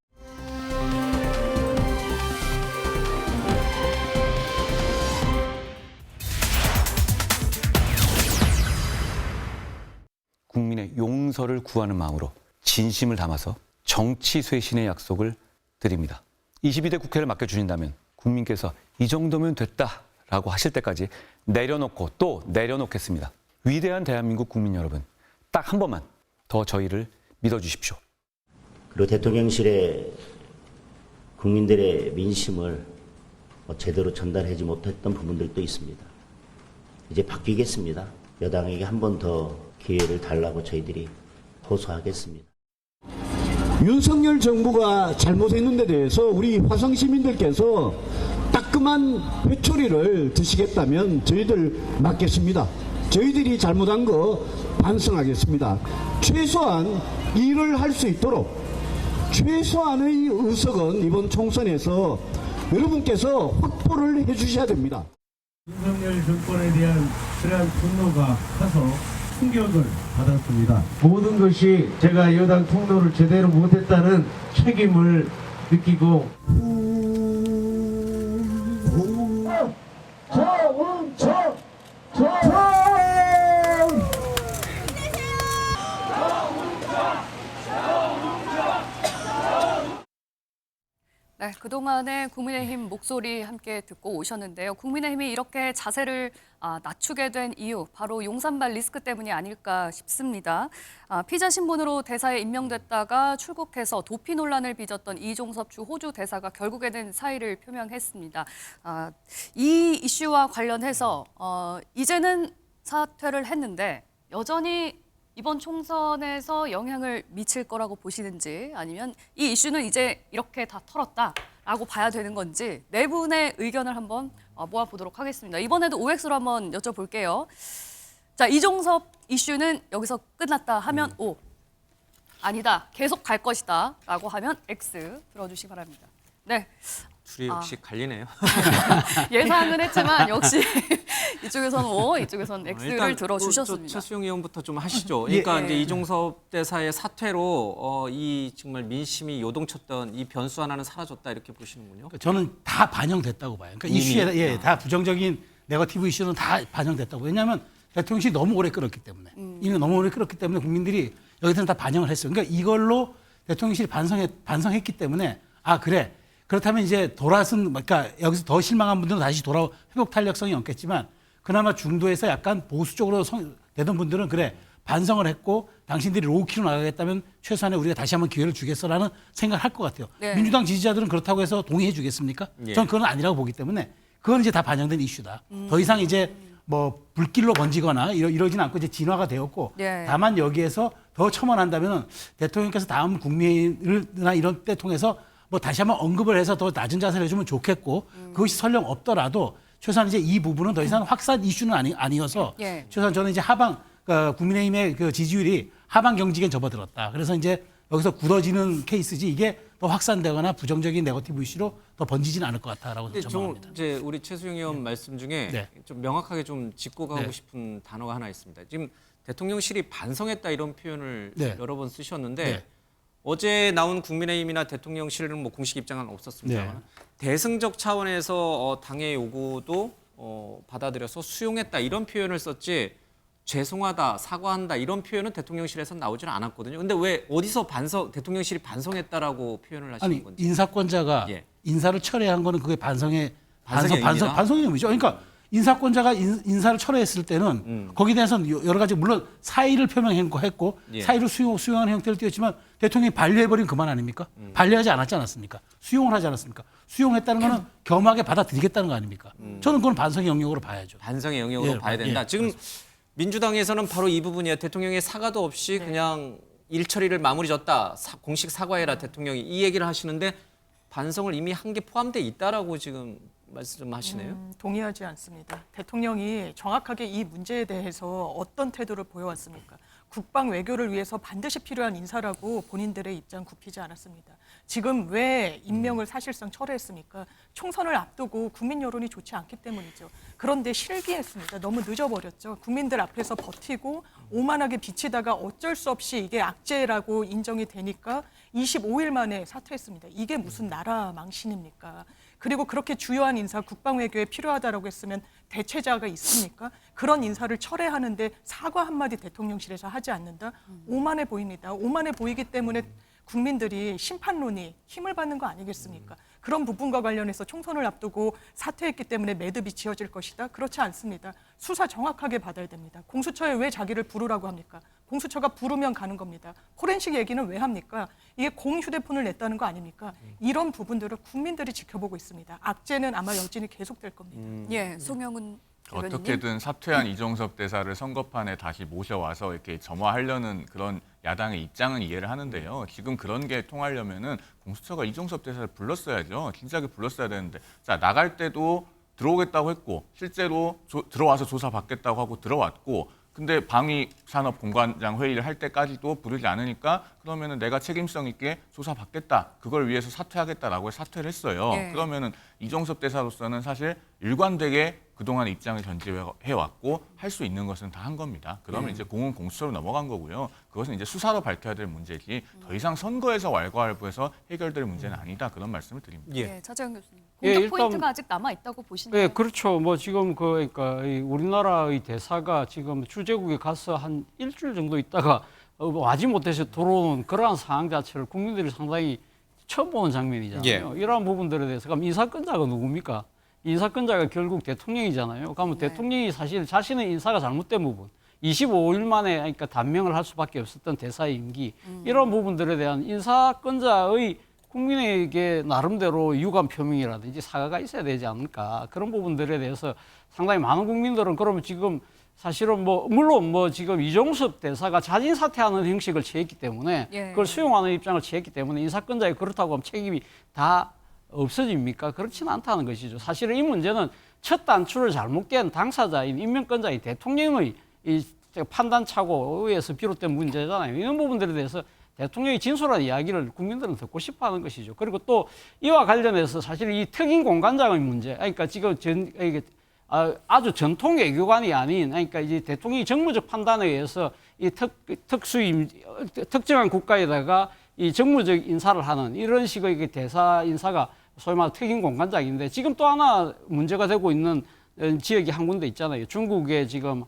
국민의 용서를 구하는 마음으로 진심을 담아서 정치 쇄신의 약속을 드립니다. 22대 국회를 맡겨주신다면 국민께서 이 정도면 됐다라고 하실 때까지 내려놓고 또 내려놓겠습니다. 위대한 대한민국 국민 여러분, 딱 한 번만 더 저희를 믿어주십시오. 그리고 대통령실에 국민들의 민심을 제대로 전달하지 못했던 부분들도 있습니다. 이제 바뀌겠습니다. 여당에게 한 번 더 기회를 달라고 저희들이 호소하겠습니다. 윤석열 정부가 잘못했는 데 대해서 우리 화성 시민들께서 따끔한 회초리를 드시겠다면 저희들 맡겠습니다. 저희들이 잘못한 거 반성하겠습니다. 최소한 일을 할 수 있도록 최소한의 의석은 이번 총선에서 여러분께서 확보를 해주셔야 됩니다. 윤석열 정권에 대한 그러한 분노가 커서 충격을 받았습니다. 모든 것이 제가 여당 통로를 제대로 못했다는 책임을 느끼고 네, 그동안의 국민의힘 목소리 함께 듣고 오셨는데요. 국민의힘이 이렇게 자세를 낮추게 된 이유, 바로 용산발 리스크 때문이 아닐까 싶습니다. 피자 신분으로 대사에 임명됐다가 출국해서 도피 논란을 빚었던 이종섭 주 호주 대사가 결국에는 사의를 표명했습니다. 이 이슈와 관련해서 이제는 사퇴를 했는데 여전히 이번 총선에서 영향을 미칠 거라고 보시는지, 아니면 이 이슈는 이제 이렇게 다 털었다라고 봐야 되는 건지 네 분의 의견을 한번 모아보도록 하겠습니다. 이번에도 OX로 한번 여쭤볼게요. 자, 이종섭 이슈는 여기서 끝났다 하면 O, 아니다, 계속 갈 것이다 라고 하면 X 들어주시기 바랍니다. 네. 둘이 역시 갈리네요. 예상은 했지만 역시 이쪽에서는 O, 이쪽에서는 X를 일단 들어주셨습니다. 최수영 의원부터 좀 하시죠. 그러니까 예. 이제 이종섭 대사의 사퇴로 이 정말 민심이 요동쳤던 이 변수 하나는 사라졌다 이렇게 보시는군요. 저는 다 반영됐다고 봐요. 그러니까 이슈에 다 부정적인 네거티브 이슈는 다 반영됐다고. 왜냐하면 대통령실이 너무 오래 끌었기 때문에 이미 너무 오래 끌었기 때문에 국민들이 여기서는 다 반영을 했어요. 그러니까 이걸로 대통령실이 반성했기 때문에 그래. 그렇다면 이제 그러니까 여기서 더 실망한 분들은 다시 회복 탄력성이 없겠지만 그나마 중도에서 약간 보수 쪽으로 되던 분들은 그래 반성을 했고 당신들이 로우키로 나가겠다면 최소한의 우리가 다시 한번 기회를 주겠어라는 생각을 할 것 같아요. 네. 민주당 지지자들은 그렇다고 해서 동의해 주겠습니까? 예. 저는 그건 아니라고 보기 때문에 그건 이제 다 반영된 이슈다. 더 이상 이제 불길로 번지거나 이러지는 않고 이제 진화가 되었고 예. 다만 여기에서 더 첨언한다면 대통령께서 다음 국민이나 이런 때 통해서 다시 한번 언급을 해서 더 낮은 자세를 해주면 좋겠고 그것이 설령 없더라도 최소한 이제 이 부분은 더 이상 확산 이슈는 아니어서 예. 최소한 저는 이제 국민의힘의 그 지지율이 하방 경직에 접어들었다. 그래서 이제 여기서 굳어지는 케이스지 이게 더 확산되거나 부정적인 네거티브 이슈로 더 번지지는 않을 것 같다라고 근데 전망합니다. 이제 우리 최수영 의원 말씀 중에 네. 좀 명확하게 좀 짚고 가고 네. 싶은 단어가 하나 있습니다. 지금 대통령실이 반성했다 이런 표현을 네. 여러 번 쓰셨는데 네. 어제 나온 국민의힘이나 대통령실은 공식 입장은 없었습니다만 네. 대승적 차원에서 당의 요구도 받아들여서 수용했다 이런 표현을 썼지 죄송하다, 사과한다 이런 표현은 대통령실에서 나오지는 않았거든요. 근데 왜 어디서 대통령실이 반성했다라고 표현을 하시는 아니 건지. 인사권자가 예. 인사를 철회한 거는 그게 반성의 반성의 반성의 의미죠. 그러니까 인사권자가 인사를 철회했을 때는 거기에 대해서는 여러 가지 물론 사의를 표명했고 예. 사의를 수용하는 형태를 띄었지만 대통령이 반려해버린 그만 아닙니까? 반려하지 않았지 않았습니까? 수용을 하지 않았습니까? 수용했다는 거는 겸하게 받아들이겠다는 거 아닙니까? 저는 그건 반성의 영역으로 봐야죠. 반성의 영역으로 예, 봐야 된다. 예, 지금 민주당에서는 바로 이 부분이에요. 대통령의 사과도 없이 그냥 일 처리를 마무리 졌다. 공식 사과해라 대통령이 이 얘기를 하시는데 반성을 이미 한 게 포함돼 있다라고 지금 말씀하시네요. 동의하지 않습니다. 대통령이 정확하게 이 문제에 대해서 어떤 태도를 보여왔습니까? 국방 외교를 위해서 반드시 필요한 인사라고 본인들의 입장 굽히지 않았습니다. 지금 왜 임명을 사실상 철회했습니까? 총선을 앞두고 국민 여론이 좋지 않기 때문이죠. 그런데 실기했습니다. 너무 늦어버렸죠. 국민들 앞에서 버티고 오만하게 비치다가 어쩔 수 없이 이게 악재라고 인정이 되니까 25일 만에 사퇴했습니다. 이게 무슨 나라 망신입니까? 그리고 그렇게 주요한 인사 국방 외교에 필요하다라고 했으면 대체자가 있습니까? 그런 인사를 철회하는데 사과 한마디 대통령실에서 하지 않는다? 오만해 보입니다. 오만해 보이기 때문에 국민들이 심판론이 힘을 받는 거 아니겠습니까? 그런 부분과 관련해서 총선을 앞두고 사퇴했기 때문에 매듭이 지어질 것이다? 그렇지 않습니다. 수사 정확하게 받아야 됩니다. 공수처에 왜 자기를 부르라고 합니까? 공수처가 부르면 가는 겁니다. 포렌식 얘기는 왜 합니까? 이게 공휴대폰을 냈다는 거 아닙니까? 이런 부분들을 국민들이 지켜보고 있습니다. 악재는 아마 여전히 계속될 겁니다. 예, 송영은 대변인님. 어떻게든 사퇴한 이종섭 대사를 선거판에 다시 모셔와서 이렇게 점화하려는 그런 야당의 입장은 이해를 하는데요. 지금 그런 게 통하려면은 공수처가 이종섭 대사를 불렀어야죠. 진작에 불렀어야 되는데, 자 나갈 때도 들어오겠다고 했고 실제로 들어와서 조사 받겠다고 하고 들어왔고. 근데 방위 산업 공관장 회의를 할 때까지도 부르지 않으니까 그러면은 내가 책임성 있게 조사 받겠다. 그걸 위해서 사퇴하겠다라고 사퇴를 했어요. 예. 그러면은 이종섭 대사로서는 사실 일관되게 그동안 입장을 견지해 왔고 할 수 있는 것은 다 한 겁니다. 그러면 이제 공은 공수처로 넘어간 거고요. 그것은 이제 수사로 밝혀야 될 문제지 더 이상 선거에서 왈가왈부해서 해결될 문제는 아니다. 그런 말씀을 드립니다. 예, 차재영 교수님. 예, 공격 일단- 포인트가 아직 남아 있다고 보시나요? 네, 그렇죠. 뭐 지금 그러니까 이 우리나라의 대사가 지금 주재국에 가서 한 일주일 정도 있다가 와지 못해서 들어오는 그러한 상황 자체를 국민들이 상당히 처음 보는 장면이잖아요. 이러한 부분들에 대해서 그럼 인사권자가 누굽니까? 인사권자가 결국 대통령이잖아요. 그러면 네. 대통령이 사실 자신의 인사가 잘못된 부분, 25일 만에 그러니까 단명을 할 수밖에 없었던 대사의 임기, 이런 부분들에 대한 인사권자의 국민에게 나름대로 유감 표명이라든지 사과가 있어야 되지 않을까, 그런 부분들에 대해서 상당히 많은 국민들은 그러면 지금 사실은 뭐 물론 뭐 지금 이종섭 대사가 자진 사퇴하는 형식을 취했기 때문에 예. 그걸 수용하는 입장을 취했기 때문에 인사권자에 그렇다고 하면 책임이 다 없어집니까? 그렇지는 않다는 것이죠. 사실은 이 문제는 첫 단추를 잘못 깬 당사자인 임명권자인 대통령의 이 판단착오에서 비롯된 문제잖아요. 이런 부분들에 대해서 대통령이 진솔한 이야기를 국민들은 듣고 싶어하는 것이죠. 그리고 또 이와 관련해서 사실 이 특임 공관장의 문제, 그러니까 지금 이게 아주 전통 외교관이 아닌, 그러니까 이제 대통령이 정무적 판단에 의해서 이 특정한 국가에다가 이 정무적 인사를 하는 이런 식의 대사 인사가 소위 말하는 특임 공관장인데, 지금 또 하나 문제가 되고 있는 지역이 한 군데 있잖아요. 중국의 지금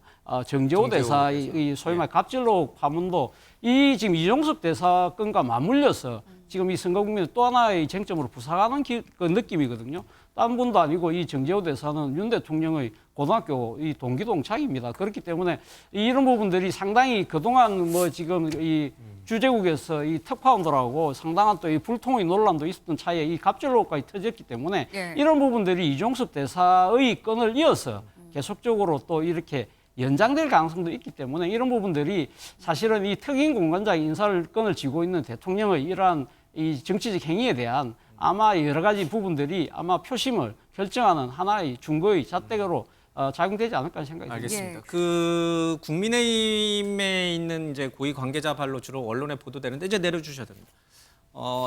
정재호 대사의 소위 말하는 갑질로 파문도 이 지금 이종섭 대사 건과 맞물려서 지금 이 선거 국면의 또 하나의 쟁점으로 부상하는 그 느낌이거든요. 딴 분도 아니고 이 정재호 대사는 윤 대통령의 고등학교 이 동기 동창입니다. 그렇기 때문에 이런 부분들이 상당히 그동안 뭐 지금 이 주재국에서 이 특파원들하고 상당한 또 이 불통의 논란도 있었던 차이에 이 갑질로까지 터졌기 때문에 예. 이런 부분들이 이종섭 대사의 건을 이어서 계속적으로 또 이렇게 연장될 가능성도 있기 때문에 이런 부분들이 사실은 이 특임 공관장 인사를 건을 쥐고 있는 대통령의 이러한 이 정치적 행위에 대한 아마 여러 가지 부분들이 아마 표심을 결정하는 하나의 중거의 잣대로 작용되지 않을까 생각이 듭니다. 알겠습니다. 예. 그 국민의힘에 있는 이제 고위 관계자 발로 주로 언론에 보도되는데 이제 내려주셔야 됩니다.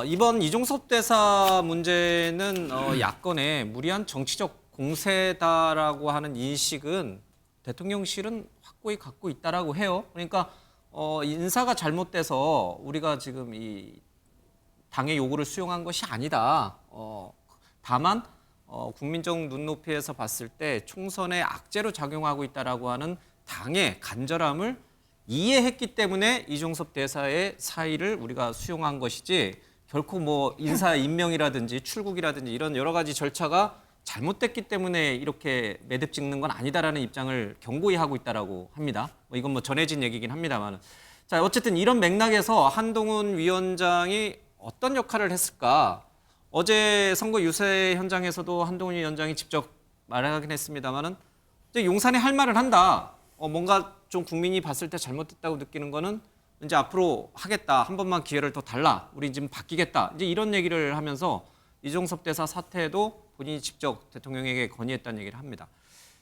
이번 이종섭 대사 문제는 야권의 무리한 정치적 공세다라고 하는 인식은 대통령실은 확고히 갖고 있다라고 해요. 그러니까 인사가 잘못돼서 우리가 지금 이 당의 요구를 수용한 것이 아니다. 다만 국민적 눈높이에서 봤을 때 총선에 악재로 작용하고 있다라고 하는 당의 간절함을 이해했기 때문에 이종섭 대사의 사의를 우리가 수용한 것이지 결코 뭐 인사 임명이라든지 출국이라든지 이런 여러 가지 절차가 잘못됐기 때문에 이렇게 매듭 짓는 건 아니다라는 입장을 경고히 하고 있다라고 합니다. 이건 뭐 전해진 얘기긴 합니다만. 자, 어쨌든 이런 맥락에서 한동훈 위원장이 어떤 역할을 했을까? 어제 선거 유세 현장에서도 한동훈 위원장이 직접 말하긴 했습니다만은 이제 용산에 할 말을 한다. 뭔가 좀 국민이 봤을 때 잘못됐다고 느끼는 거는 이제 앞으로 하겠다. 한 번만 기회를 더 달라. 우리 지금 바뀌겠다. 이제 이런 얘기를 하면서 이종섭 대사 사퇴도 본인이 직접 대통령에게 건의했다는 얘기를 합니다.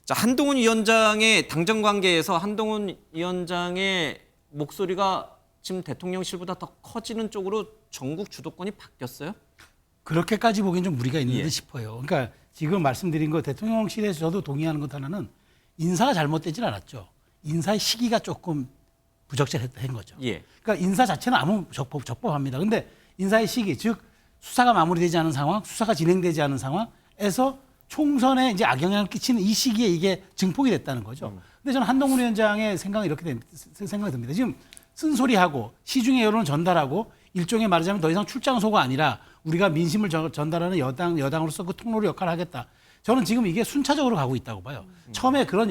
자, 한동훈 위원장의 당정 관계에서 한동훈 위원장의 목소리가 지금 대통령실보다 더 커지는 쪽으로 전국 주도권이 바뀌었어요? 그렇게까지 보기엔 좀 무리가 있는 예. 듯 싶어요. 그러니까 지금 말씀드린 거 대통령실에서 저도 동의하는 것 하나는 인사가 잘못되진 않았죠. 인사의 시기가 조금 부적절했던 거죠. 예. 그러니까 인사 자체는 아무 적법합니다. 근데 인사의 시기, 즉 수사가 마무리되지 않은 상황, 수사가 진행되지 않은 상황에서 총선에 이제 악영향을 끼치는 이 시기에 이게 증폭이 됐다는 거죠. 근데 저는 한동훈 위원장의 생각이 이렇게 생각이 듭니다. 지금 쓴소리하고 시중의 여론을 전달하고 일종의 말하자면 더 이상 출장소가 아니라 우리가 민심을 전달하는 여당으로서 그 통로로 역할을 하겠다. 저는 지금 이게 순차적으로 가고 있다고 봐요. 처음에 그런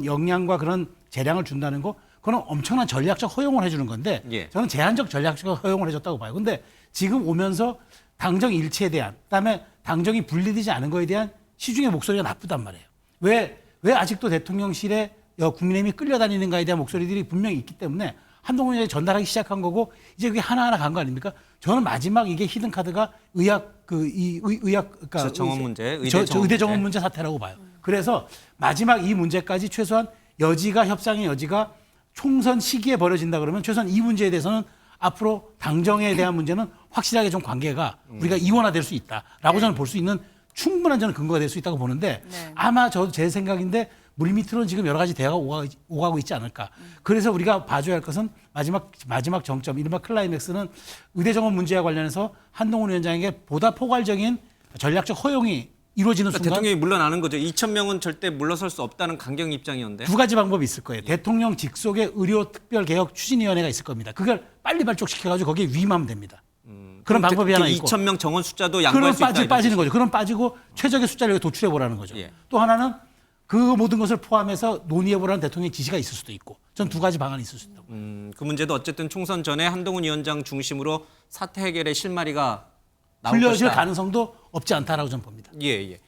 역량과 그런 재량을 준다는 거, 그건 엄청난 전략적 허용을 해주는 건데, 예. 저는 제한적 전략적 허용을 해줬다고 봐요. 근데 지금 오면서 당정 일치에 대한, 그다음에 당정이 분리되지 않은 거에 대한 시중의 목소리가 나쁘단 말이에요. 왜 아직도 대통령실에 국민의힘이 끌려다니는가에 대한 목소리들이 분명히 있기 때문에 한동훈 의원이 전달하기 시작한 거고, 이제 그게 하나하나 간 거 아닙니까? 저는 마지막 이게 히든 카드가 그러니까 정원 문제, 의대 정원 문제 사태라고 봐요. 그래서 마지막 이 문제까지 최소한 협상의 여지가 총선 시기에 벌어진다 그러면 최소한 이 문제에 대해서는 앞으로 당정에 대한 문제는 확실하게 좀 관계가 우리가 이원화될 수 있다라고 저는 볼 수 있는 충분한 저는 근거가 될 수 있다고 보는데, 네. 아마 저도 제 생각인데 물밑으로는 지금 여러 가지 대화가 오가고 있지 않을까. 그래서 우리가 봐줘야 할 것은 마지막 정점, 이른바 클라이맥스는 의대 정원 문제와 관련해서 한동훈 위원장에게 보다 포괄적인 전략적 허용이 이루어지는 순간 대통령이 물러나는 거죠. 2,000명은 절대 물러설 수 없다는 강경 입장이었는데. 두 가지 방법이 있을 거예요. 대통령 직속의 의료특별개혁 추진위원회가 있을 겁니다. 그걸 빨리 발족시켜가지고 거기에 위임하면 됩니다. 그런 방법이 하나 있고. 2,000명 정원 숫자도 양보할 그럼 수 있다. 빠지는 거죠. 그럼 빠지고 최적의 숫자를 도출해 보라는 거죠. 예. 또 하나는 그 모든 것을 포함해서 논의해 보라는 대통령의 지시가 있을 수도 있고. 전 두 가지 방안이 있을 수 있다고. 그 문제도 어쨌든 총선 전에 한동훈 위원장 중심으로 사태 해결의 실마리가 나올 풀려질 것이다. 가능성도 없지 않다라고 저는 봅니다. 예.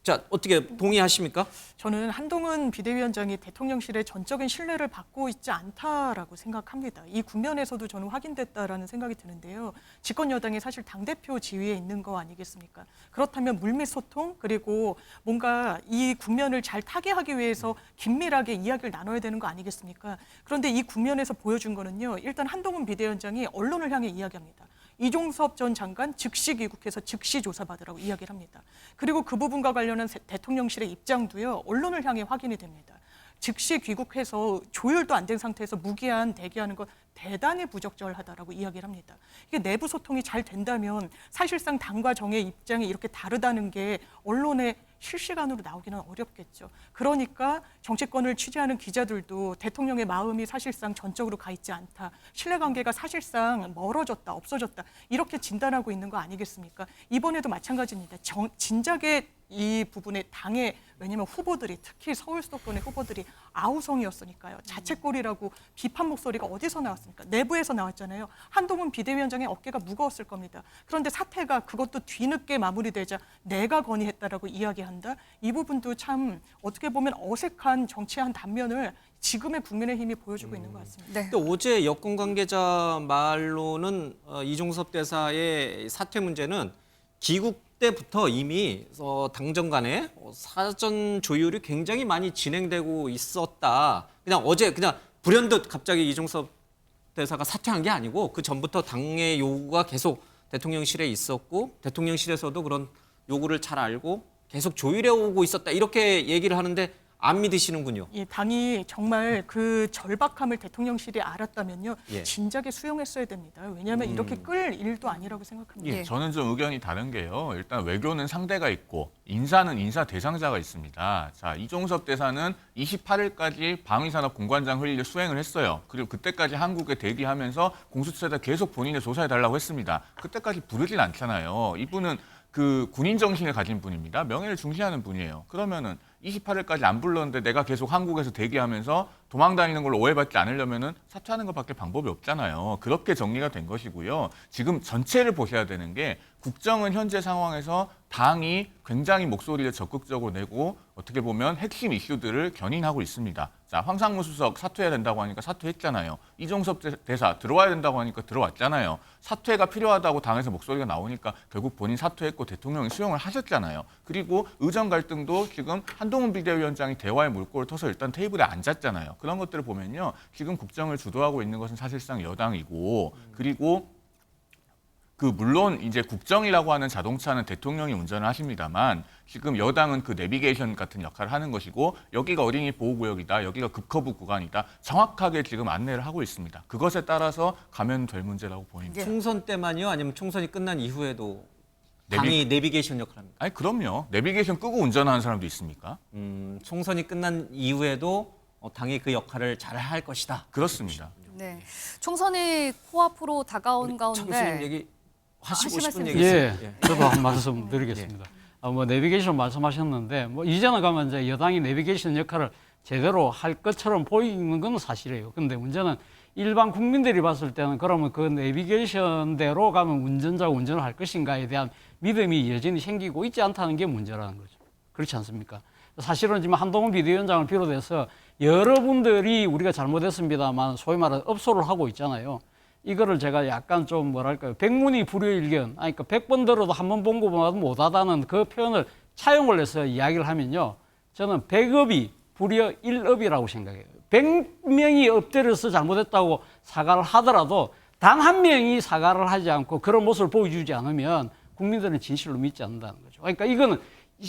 자, 어떻게 동의하십니까? 저는 한동훈 비대위원장이 대통령실의 전적인 신뢰를 받고 있지 않다라고 생각합니다. 이 국면에서도 저는 확인됐다라는 생각이 드는데요. 집권 여당이 사실 당대표 지위에 있는 거 아니겠습니까? 그렇다면 물밑 소통, 그리고 뭔가 이 국면을 잘 타개하기 위해서 긴밀하게 이야기를 나눠야 되는 거 아니겠습니까? 그런데 이 국면에서 보여준 거는요. 일단 한동훈 비대위원장이 언론을 향해 이야기합니다. 이종섭 전 장관 즉시 귀국해서 즉시 조사받으라고 이야기를 합니다. 그리고 그 부분과 관련한 대통령실의 입장도요, 언론을 향해 확인이 됩니다. 즉시 귀국해서 조율도 안 된 상태에서 무기한 대기하는 것 대단히 부적절하다라고 이야기를 합니다. 이게 내부 소통이 잘 된다면 사실상 당과 정의 입장이 이렇게 다르다는 게 언론에 실시간으로 나오기는 어렵겠죠. 그러니까 정치권을 취재하는 기자들도 대통령의 마음이 사실상 전적으로 가 있지 않다. 신뢰관계가 사실상 멀어졌다, 없어졌다. 이렇게 진단하고 있는 거 아니겠습니까? 이번에도 마찬가지입니다. 진작에 이 부분에 당의, 왜냐하면 후보들이, 특히 서울 수도권의 후보들이 아우성이었으니까요. 자책골이라고 비판 목소리가 어디서 나왔습니까? 내부에서 나왔잖아요. 한동훈 비대위원장의 어깨가 무거웠을 겁니다. 그런데 사태가 그것도 뒤늦게 마무리되자 내가 건의했다라고 이야기한다. 이 부분도 참 어떻게 보면 어색한 정치의 한 단면을 지금의 국민의힘이 보여주고 있는 것 같습니다. 네. 근데 어제 여권 관계자 말로는 이종섭 대사의 사퇴 문제는 귀국 때부터 이미 당정 간에 사전 조율이 굉장히 많이 진행되고 있었다. 그냥 어제 그냥 불현듯 갑자기 이종섭 대사가 사퇴한 게 아니고 그 전부터 당의 요구가 계속 대통령실에 있었고 대통령실에서도 그런 요구를 잘 알고 계속 조율해 오고 있었다. 이렇게 얘기를 하는데 안 믿으시는군요. 이 당이 정말 그 절박함을 대통령실이 알았다면요, 예. 진작에 수용했어야 됩니다. 왜냐하면 이렇게 끌 일도 아니라고 생각합니다. 예. 저는 좀 의견이 다른 게요. 일단 외교는 상대가 있고 인사는 인사 대상자가 있습니다. 자, 이종섭 대사는 28일까지 방위산업 공관장 회의를 수행을 했어요. 그리고 그때까지 한국에 대기하면서 공수처에다 계속 본인의 조사해달라고 했습니다. 그때까지 부르진 않잖아요. 이분은 그 군인 정신을 가진 분입니다. 명예를 중시하는 분이에요. 그러면은 28일까지 안 불렀는데 내가 계속 한국에서 대기하면서 도망 다니는 걸로 오해받지 않으려면은 사퇴하는 것밖에 방법이 없잖아요. 그렇게 정리가 된 것이고요. 지금 전체를 보셔야 되는 게 국정은 현재 상황에서 당이 굉장히 목소리를 적극적으로 내고 어떻게 보면 핵심 이슈들을 견인하고 있습니다. 자, 황상무 수석 사퇴해야 된다고 하니까 사퇴했잖아요. 이종섭 대사 들어와야 된다고 하니까 들어왔잖아요. 사퇴가 필요하다고 당에서 목소리가 나오니까 결국 본인 사퇴했고 대통령이 수용을 하셨잖아요. 그리고 의정 갈등도 지금 한동훈 비대위원장이 대화의 물꼬를 터서 일단 테이블에 앉았잖아요. 그런 것들을 보면요. 지금 국정을 주도하고 있는 것은 사실상 여당이고 그리고 물론 이제 국정이라고 하는 자동차는 대통령이 운전을 하십니다만 지금 여당은 그 내비게이션 같은 역할을 하는 것이고 여기가 어린이 보호구역이다, 여기가 급커브 구간이다 정확하게 지금 안내를 하고 있습니다. 그것에 따라서 가면 될 문제라고 보입니다. 총선 때만요? 아니면 총선이 끝난 이후에도 당이 내비게이션 역할을 합니까? 아니 그럼요. 내비게이션 끄고 운전하는 사람도 있습니까? 총선이 끝난 이후에도 당이 그 역할을 잘 할 것이다. 그렇습니다. 네. 총선이 코앞으로 다가온 청 교수님 가운데 얘기 하시고 하실 싶은 말씀 얘기 있어요? 예, 저도 한 말씀 드리겠습니다. 뭐 내비게이션 말씀하셨는데 뭐 이제는 가면 이제 여당이 내비게이션 역할을 제대로 할 것처럼 보이는 건 사실이에요. 근데 문제는 일반 국민들이 봤을 때는 그러면 그 내비게이션대로 가면 운전자가 운전을 할 것인가에 대한 믿음이 여전히 생기고 있지 않다는 게 문제라는 거죠. 그렇지 않습니까? 사실은 지금 한동훈 비대위원장을 비롯해서 여러분들이 우리가 잘못했습니다만 소위 말하는 업소를 하고 있잖아요. 이거를 제가 약간 좀 뭐랄까요. 백문이 불여일견. 아니, 그러니까 100번 들어도 한 번 본 것보다 못하다는 그 표현을 차용을 해서 이야기를 하면요. 저는 100업이 불여 1업이라고 생각해요. 100명이 엎드려서 잘못했다고 사과를 하더라도 단 한 명이 사과를 하지 않고 그런 모습을 보여주지 않으면 국민들은 진실로 믿지 않는다는 거죠. 그러니까 이거는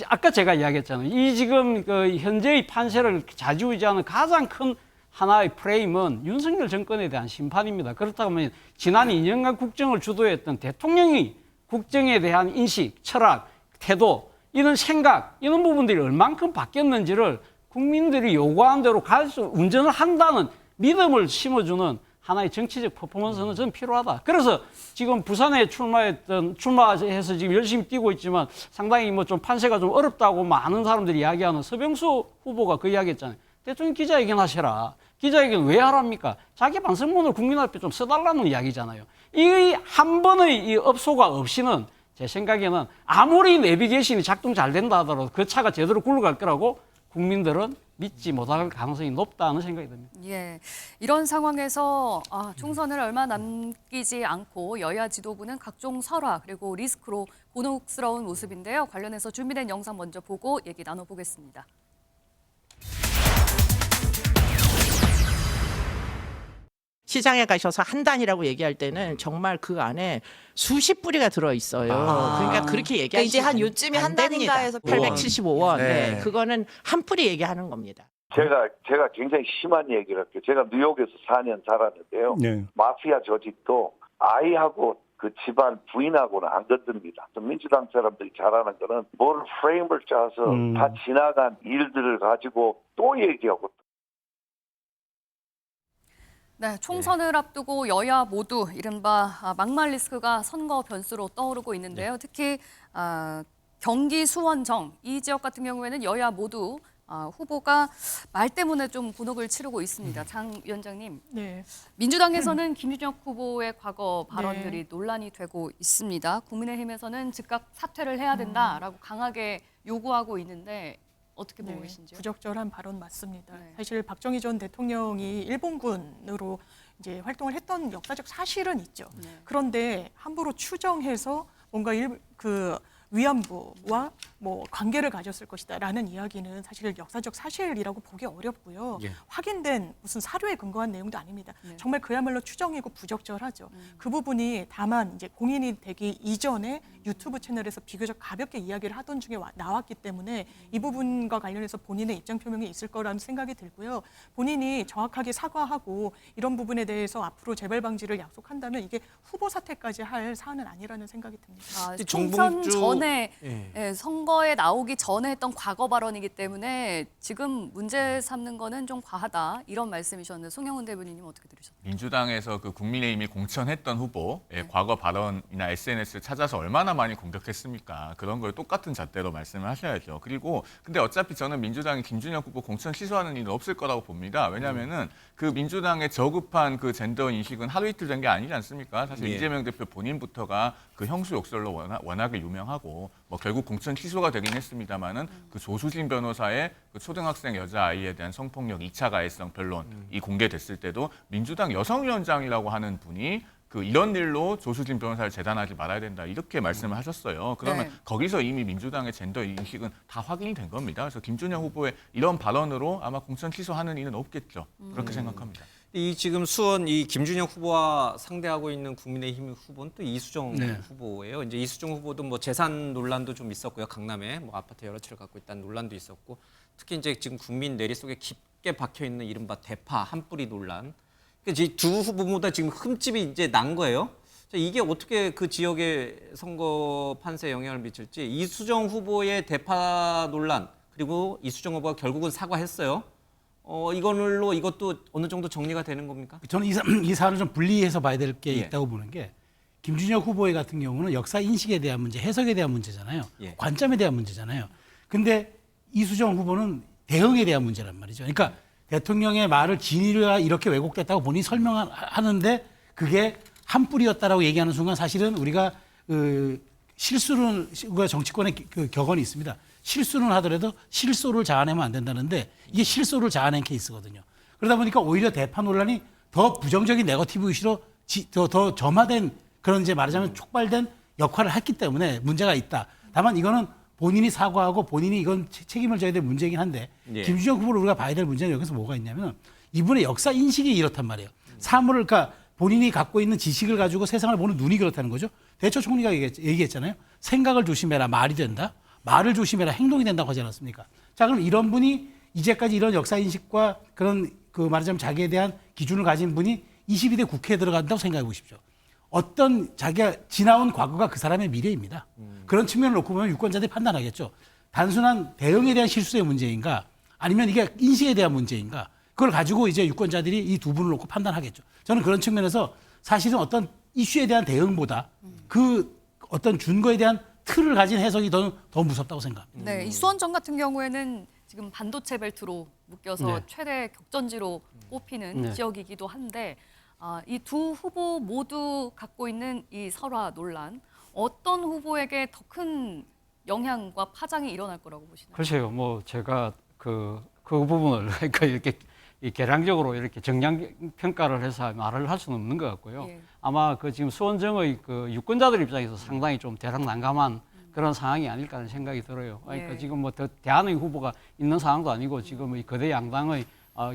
아까 제가 이야기했잖아요. 이 지금 그 현재의 판세를 좌지우지하는 가장 큰 하나의 프레임은 윤석열 정권에 대한 심판입니다. 그렇다고 하면 지난 2년간 국정을 주도했던 대통령이 국정에 대한 인식, 철학, 태도, 이런 생각, 이런 부분들이 얼만큼 바뀌었는지를 국민들이 요구한 대로 운전을 한다는 믿음을 심어주는 하나의 정치적 퍼포먼스는 저는 필요하다. 그래서 지금 부산에 출마해서 지금 열심히 뛰고 있지만 상당히 뭐 좀 판세가 좀 어렵다고 많은 사람들이 이야기하는 서병수 후보가 그 이야기했잖아요. 대통령 기자회견 하셔라. 기자회견 왜 하랍니까? 자기 반성문을 국민 앞에 좀 써달라는 이야기잖아요. 이 한 번의 이 업소가 없이는 제 생각에는 아무리 내비게이션이 작동 잘 된다 하더라도 그 차가 제대로 굴러갈 거라고 국민들은 믿지 못할 가능성이 높다는 생각이 듭니다. 예, 이런 상황에서 총선을 얼마 남기지 않고 여야 지도부는 각종 설화 그리고 리스크로 곤혹스러운 모습인데요. 관련해서 준비된 영상 먼저 보고 얘기 나눠보겠습니다. 시장에 가셔서 한 단이라고 얘기할 때는 정말 그 안에 수십 뿌리가 들어 있어요. 그러니까 그렇게 얘기하시면 그러니까 이제 한 요쯤에 한 단인가 해서 875원. 네. 네. 그거는 한 뿌리 얘기하는 겁니다. 제가 굉장히 심한 얘기를 할게요. 제가 뉴욕에서 4년 살았는데요. 네. 마피아 조직도 아이하고 그 집안 부인하고는 안 건듭니다. 민주당 사람들이 잘하는 거는 뭘 프레임을 짜서 다 지나간 일들을 가지고 또 얘기하고. 네, 총선을 앞두고 여야 모두 이른바 막말 리스크가 선거 변수로 떠오르고 있는데요. 특히 경기 수원정 이 지역 같은 경우에는 여야 모두 후보가 말 때문에 좀 곤혹을 치르고 있습니다. 장 위원장님, 네. 민주당에서는 김준혁 후보의 과거 발언들이 논란이 되고 있습니다. 국민의힘에서는 즉각 사퇴를 해야 된다라고 강하게 요구하고 있는데 어떻게 보고 계신지요? 부적절한 발언 맞습니다. 네. 사실 박정희 전 대통령이 일본군으로 이제 활동을 했던 역사적 사실은 있죠. 네. 그런데 함부로 추정해서 뭔가 위안부와 뭐 관계를 가졌을 것이다라는 이야기는 사실 역사적 사실이라고 보기 어렵고요. 예. 확인된 무슨 사료에 근거한 내용도 아닙니다. 정말 그야말로 추정이고 부적절하죠. 그 부분이 다만 이제 공인이 되기 이전에 유튜브 채널에서 비교적 가볍게 이야기를 하던 중에 나왔기 때문에 이 부분과 관련해서 본인의 입장 표명이 있을 거라는 생각이 들고요. 본인이 정확하게 사과하고 이런 부분에 대해서 앞으로 재발 방지를 약속한다면 이게 후보 사퇴까지 할 사안은 아니라는 생각이 듭니다. 총선 정봉주- 전에 예. 예, 선거에 나오기 전에 했던 과거 발언이기 때문에 지금 문제 삼는 거는 좀 과하다 이런 말씀이셨는데 송영훈 대변인님 어떻게 들으셨나요? 민주당에서 그 국민의힘이 공천했던 후보의 과거 발언이나 SNS를 찾아서 얼마나 많이 공격했습니까? 그런 걸 똑같은 잣대로 말씀을 하셔야죠. 그리고 근데 어차피 저는 민주당이 김준혁 후보 공천 취소하는 일은 없을 거라고 봅니다. 왜냐하면은 그 민주당의 저급한 그 젠더 인식은 하루 이틀 된 게 아니지 않습니까? 사실 예. 이재명 대표 본인부터가 그 형수 욕설로 워낙에 유명하고 뭐 결국 공천 취소가 되긴 했습니다만은 그 조수진 변호사의 그 초등학생 여자 아이에 대한 성폭력 2차 가해성 변론이 공개됐을 때도 민주당 여성위원장이라고 하는 분이 그 이런 일로 조수진 변호사를 재단하지 말아야 된다 이렇게 말씀을 하셨어요. 그러면 네. 거기서 이미 민주당의 젠더 인식은 다 확인이 된 겁니다. 그래서 김준영 후보의 이런 발언으로 아마 공천 취소하는 일은 없겠죠. 그렇게 생각합니다. 이 지금 수원 이 김준영 후보와 상대하고 있는 국민의힘 후보는 또 이수정 네. 후보예요. 이제 이수정 후보도 뭐 재산 논란도 좀 있었고요. 강남에 뭐 아파트 여러 채를 갖고 있다는 논란도 있었고, 특히 이제 지금 국민 내리 속에 깊게 박혀 있는 이른바 대파 한뿌리 논란. 그러니까 두 후보보다 지금 흠집이 이제 난 거예요. 자, 이게 어떻게 그 지역의 선거 판세에 영향을 미칠지. 이수정 후보의 대파 논란 그리고 이수정 후보가 결국은 사과했어요. 이걸로 이것도 어느 정도 정리가 되는 겁니까? 저는 이 사안을 좀 분리해서 봐야 될 게 예. 있다고 보는 게 김준혁 후보의 같은 경우는 역사 인식에 대한 문제, 해석에 대한 문제잖아요. 예. 관점에 대한 문제잖아요. 근데 이수정 후보는 대응에 대한 문제란 말이죠. 그러니까 대통령의 말을 진위가 이렇게 왜곡됐다고 본인이 설명하는데 그게 한 뿌리였다라고 얘기하는 순간 사실은 우리가 실수는 우리가 정치권의 그 격언이 있습니다. 실수는 하더라도 실소를 자아내면 안 된다는데 이게 실소를 자아낸 케이스거든요. 그러다 보니까 오히려 대파 논란이 더 부정적인 네거티브 이슈로 더 점화된 그런 이제 말하자면 촉발된 역할을 했기 때문에 문제가 있다. 다만 이거는 본인이 사과하고 본인이 이건 책임을 져야 될 문제이긴 한데 예. 김준영 후보를 우리가 봐야 될 문제는 여기서 뭐가 있냐면 이분의 역사 인식이 이렇단 말이에요. 사물을 그러니까 본인이 갖고 있는 지식을 가지고 세상을 보는 눈이 그렇다는 거죠. 대처 총리가 얘기했잖아요. 생각을 조심해라 말이 된다. 말을 조심해라 행동이 된다고 하지 않았습니까? 자, 그럼 이런 분이 이제까지 이런 역사 인식과 그런 그 말하자면 자기에 대한 기준을 가진 분이 22대 국회에 들어간다고 생각해 보십시오. 어떤 자기가 지나온 과거가 그 사람의 미래입니다. 그런 측면을 놓고 보면 유권자들이 판단하겠죠. 단순한 대응에 대한 실수의 문제인가 아니면 이게 인식에 대한 문제인가 그걸 가지고 이제 유권자들이 이 두 분을 놓고 판단하겠죠. 저는 그런 측면에서 사실은 어떤 이슈에 대한 대응보다 그 어떤 준거에 대한 틀을 가진 해석이 더 무섭다고 생각합니다. 네, 이 수원전 같은 경우에는 지금 반도체 벨트로 묶여서 네. 최대 격전지로 꼽히는 네. 지역이기도 한데 이 두 후보 모두 갖고 있는 이 설화 논란 어떤 후보에게 더 큰 영향과 파장이 일어날 거라고 보시나요? 글쎄요, 뭐 제가 그 부분을 그러니까 이렇게 계량적으로 이렇게 정량 평가를 해서 말을 할 수는 없는 것 같고요. 예. 아마 그 지금 수원정의 그 유권자들 입장에서 상당히 좀 대락난감한 그런 상황이 아닐까 하는 생각이 들어요. 그러니까 예. 지금 뭐 대안의 후보가 있는 상황도 아니고 지금 이 거대 양당의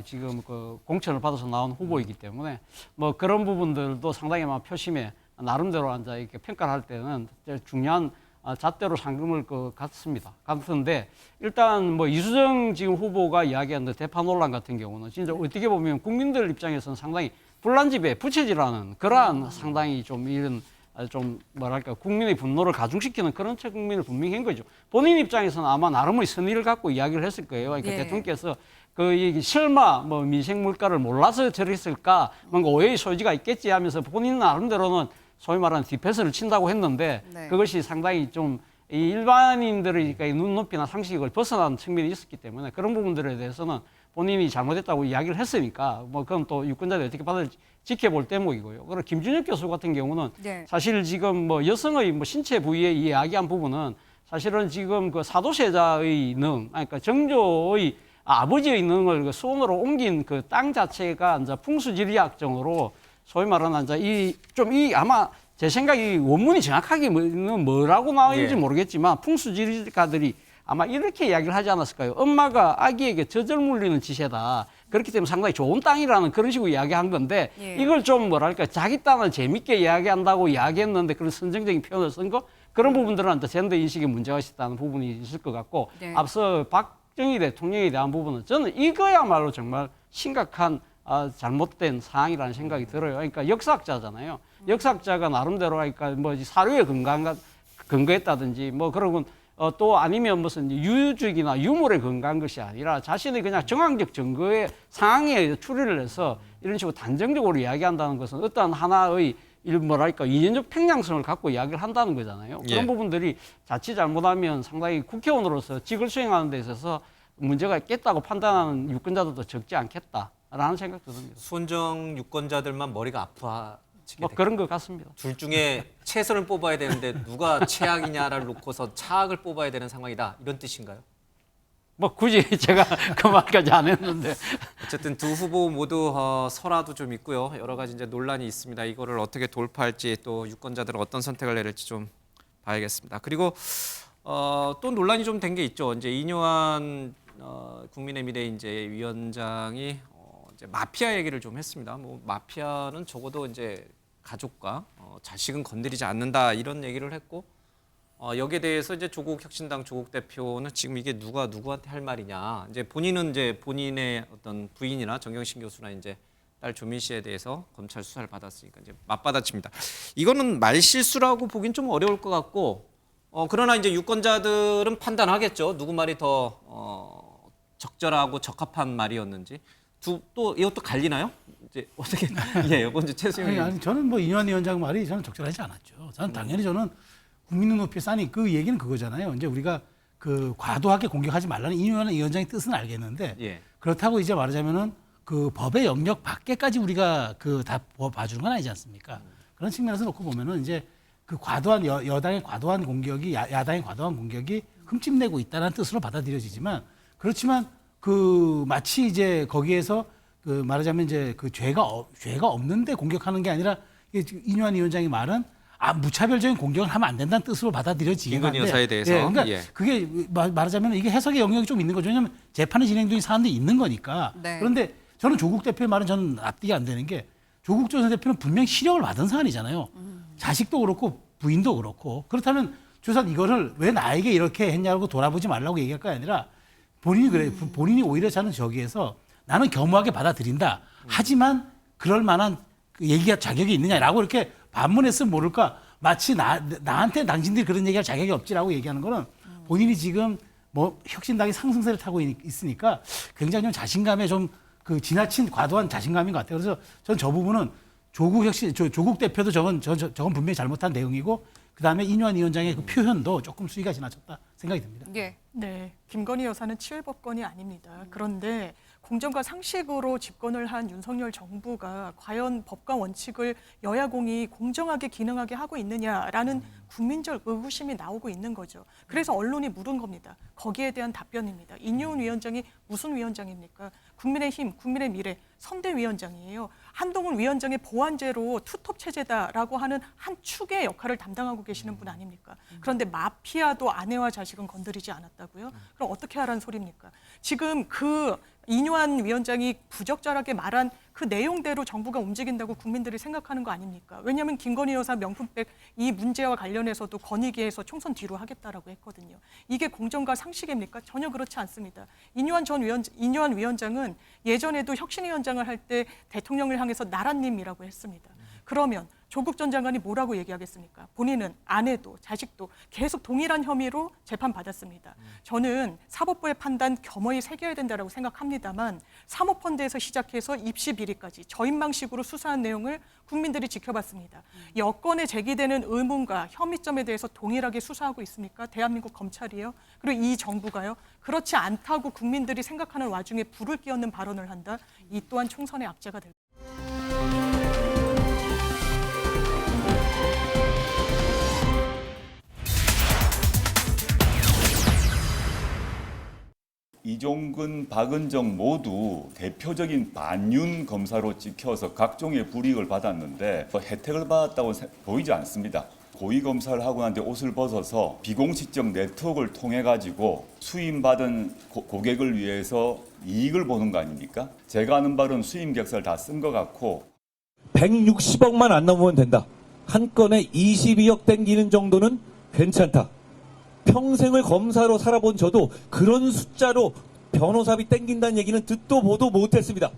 지금 그 공천을 받아서 나온 후보이기 때문에 뭐 그런 부분들도 상당히 아마 표심에 나름대로 앉아 이렇게 평가를 할 때는 중요한 잣대로 상금을 그 같습니다. 같은데 일단 뭐 이수정 지금 후보가 이야기한 대파 논란 같은 경우는 진짜 어떻게 보면 국민들 입장에서는 상당히 불난집에 부채질하는 그러한 상당히 좀 이런 좀 뭐랄까 국민의 분노를 가중시키는 그런 측면을 분명히 한 거죠. 본인 입장에서는 아마 나름의 선의를 갖고 이야기를 했을 거예요. 그러니까 예. 대통령께서 그 설마 뭐 민생 물가를 몰라서 저랬을까 뭔가 오해의 소지가 있겠지 하면서 본인 나름대로는 소위 말하는 디펜스를 친다고 했는데 네. 그것이 상당히 좀 이 일반인들의 눈높이나 상식을 벗어난 측면이 있었기 때문에 그런 부분들에 대해서는 본인이 잘못했다고 이야기를 했으니까 뭐 그건 또 유권자들이 어떻게 받을지 지켜볼 대목이고요. 그리고 김준혁 교수 같은 경우는 네. 사실 지금 뭐 여성의 뭐 신체 부위에 이야기한 부분은 사실은 지금 그 사도세자의 능, 그러니까 정조의 아버지의 능을 그 수원으로 옮긴 그 땅 자체가 이제 풍수지리학적으로 소위 말하는 이제 이 아마 제 생각이 원문이 정확하게 뭐라고 나와있는지 예. 모르겠지만 풍수지리가들이 아마 이렇게 이야기를 하지 않았을까요? 엄마가 아기에게 젖을 물리는 지세다. 그렇기 때문에 상당히 좋은 땅이라는 그런 식으로 이야기한 건데 예. 이걸 좀 뭐랄까 자기 땅을 재밌게 이야기한다고 이야기했는데 그런 선정적인 표현을 쓴 거 그런 부분들은 또 젠더 인식에 문제가 있다는 부분이 있을 것 같고 네. 앞서 박정희 대통령에 대한 부분은 저는 이거야말로 정말 심각한 잘못된 사항이라는 생각이 들어요. 그러니까 역사학자잖아요. 역사학자가 나름대로 하니까 뭐 사료에 근거했다든지 뭐 그러고 또 아니면 무슨 유죽이나 유물에 근거한 것이 아니라 자신의 그냥 정황적 증거의 상황에 추리를 해서 이런 식으로 단정적으로 이야기한다는 것은 어떤 하나의 뭐랄까 이념적 편향성을 갖고 이야기를 한다는 거잖아요. 그런 예. 부분들이 자칫 잘못하면 상당히 국회의원으로서 직을 수행하는 데 있어서 문제가 있겠다고 판단하는 유권자들도 적지 않겠다라는 생각도 듭니다. 손정 유권자들만 머리가 아파지게 뭐 될 그런 것 같습니다. 둘 중에 최선을 뽑아야 되는데 누가 최악이냐를 놓고서 차악을 뽑아야 되는 상황이다. 이런 뜻인가요? 뭐 굳이 제가 그 말까지 안 했는데 어쨌든 두 후보 모두 설화도 좀 있고요. 여러 가지 이제 논란이 있습니다. 이거를 어떻게 돌파할지 또 유권자들은 어떤 선택을 내릴지 좀 봐야겠습니다. 그리고 또 논란이 좀 된 게 있죠. 이제 이뇨한 국민의 미래 이제 위원장이 이제 마피아 얘기를 좀 했습니다. 뭐 마피아는 적어도 이제 가족과 자식은 건드리지 않는다 이런 얘기를 했고 여기에 대해서 이제 조국 혁신당 조국 대표는 지금 이게 누가 누구한테 할 말이냐. 이제 본인은 이제 본인의 어떤 부인이나 정경심 교수나 이제 딸 조민 씨에 대해서 검찰 수사를 받았으니까 이제 맞받아칩니다. 이거는 말실수라고 보긴 좀 어려울 것 같고 그러나 이제 유권자들은 판단하겠죠. 누구 말이 더 적절하고 적합한 말이었는지. 또 이것도 갈리나요? 이제 어떻게 예, 먼저 최수영 아니 저는 뭐 이뇨한 위원장 말이 저는 적절하지 않았죠. 저는 당연히 저는 국민 눈높이에 싸니 그 얘기는 그거잖아요. 이제 우리가 그 과도하게 공격하지 말라는 이뇨한 위원장의 뜻은 알겠는데 예. 그렇다고 이제 말하자면은 그 법의 영역 밖에까지 우리가 그 다 봐주는 건 아니지 않습니까? 그런 측면에서 놓고 보면은 이제 그 과도한 여당의 과도한 공격이 야당의 과도한 공격이 흠집내고 있다는 뜻으로 받아들여지지만 그렇지만 그 마치 이제 거기에서 그 말하자면 이제 그 죄가 없는데 공격하는 게 아니라 이뇨한 위원장의 말은 무차별적인 공격을 하면 안 된다는 뜻으로 받아들여지긴 한데 김건희 여사에 대해서 예, 그러니까 예. 그게 말하자면 이게 해석의 영역이 좀 있는 거죠. 왜냐하면 재판이 진행되는 사람들이 있는 거니까. 네. 그런데 저는 조국 대표의 말은 저는 납득이 안 되는 게 조국 전 대표는 분명히 실형을 받은 사안이잖아요. 자식도 그렇고 부인도 그렇고 그렇다면 조선 이거를 왜 나에게 이렇게 했냐고 돌아보지 말라고 얘기할 거 아니라 본인이 그래. 본인이 오히려 저는 저기에서 나는 겸허하게 받아들인다. 하지만 그럴 만한 얘기가 자격이 있느냐라고 이렇게 반문했으면 모를까. 마치 나한테 당신들이 그런 얘기할 자격이 없지라고 얘기하는 거는 본인이 지금 뭐 혁신당이 상승세를 타고 있으니까 굉장히 좀 자신감에 좀 그 지나친 과도한 자신감인 것 같아요. 그래서 전 저 부분은 조국 대표도 저건 분명히 잘못한 내용이고 그다음에 이뇨한 위원장의 그 표현도 조금 수위가 지나쳤다 생각이 듭니다. 예. 네, 김건희 여사는 치외법권이 아닙니다. 그런데 공정과 상식으로 집권을 한 윤석열 정부가 과연 법과 원칙을 여야공이 공정하게 기능하게 하고 있느냐라는 국민적 의구심이 나오고 있는 거죠. 그래서 언론이 물은 겁니다. 거기에 대한 답변입니다. 이뇨한 위원장이 무슨 위원장입니까? 국민의힘, 국민의 미래, 선대위원장이에요. 한동훈 위원장의 보완제로 투톱 체제다라고 하는 한 축의 역할을 담당하고 계시는 분 아닙니까? 그런데 마피아도 아내와 자식은 건드리지 않았다고요? 그럼 어떻게 하라는 소리입니까? 지금 그 이뇨한 위원장이 부적절하게 말한 그 내용대로 정부가 움직인다고 국민들이 생각하는 거 아닙니까? 왜냐하면 김건희 여사 명품백 이 문제와 관련해서도 건의기에서 총선 뒤로 하겠다라고 했거든요. 이게 공정과 상식입니까? 전혀 그렇지 않습니다. 이뇨한 위원장은 예전에도 혁신위원장을 할 때 대통령을 향해서 나라님이라고 했습니다. 그러면 조국 전 장관이 뭐라고 얘기하겠습니까? 본인은 아내도 자식도 계속 동일한 혐의로 재판받았습니다. 저는 사법부의 판단 겸허히 새겨야 된다고 생각합니다만 사모펀드에서 시작해서 입시 비리까지 저인망식으로 수사한 내용을 국민들이 지켜봤습니다. 여건에 제기되는 의문과 혐의점에 대해서 동일하게 수사하고 있습니까? 대한민국 검찰이요? 그리고 이 정부가요? 그렇지 않다고 국민들이 생각하는 와중에 불을 끼얹는 발언을 한다? 이 또한 총선의 악재가 될 겁니다. 이종근, 박은정 모두 대표적인 반윤 검사로 찍혀서 각종의 불이익을 받았는데 혜택을 받았다고 보이지 않습니다. 고위 검사를 하고 난 뒤 옷을 벗어서 비공식적 네트워크를 통해 가지고 수임받은 고객을 위해서 이익을 보는 거 아닙니까? 제가 아는 바로는 수임 계약서를 다 쓴 것 같고 160억만 안 넘으면 된다. 한 건에 22억 땡기는 정도는 괜찮다. 평생을 검사로 살아본 저도 그런 숫자로 변호사비 땡긴다는 얘기는 듣도 보도 못했습니다.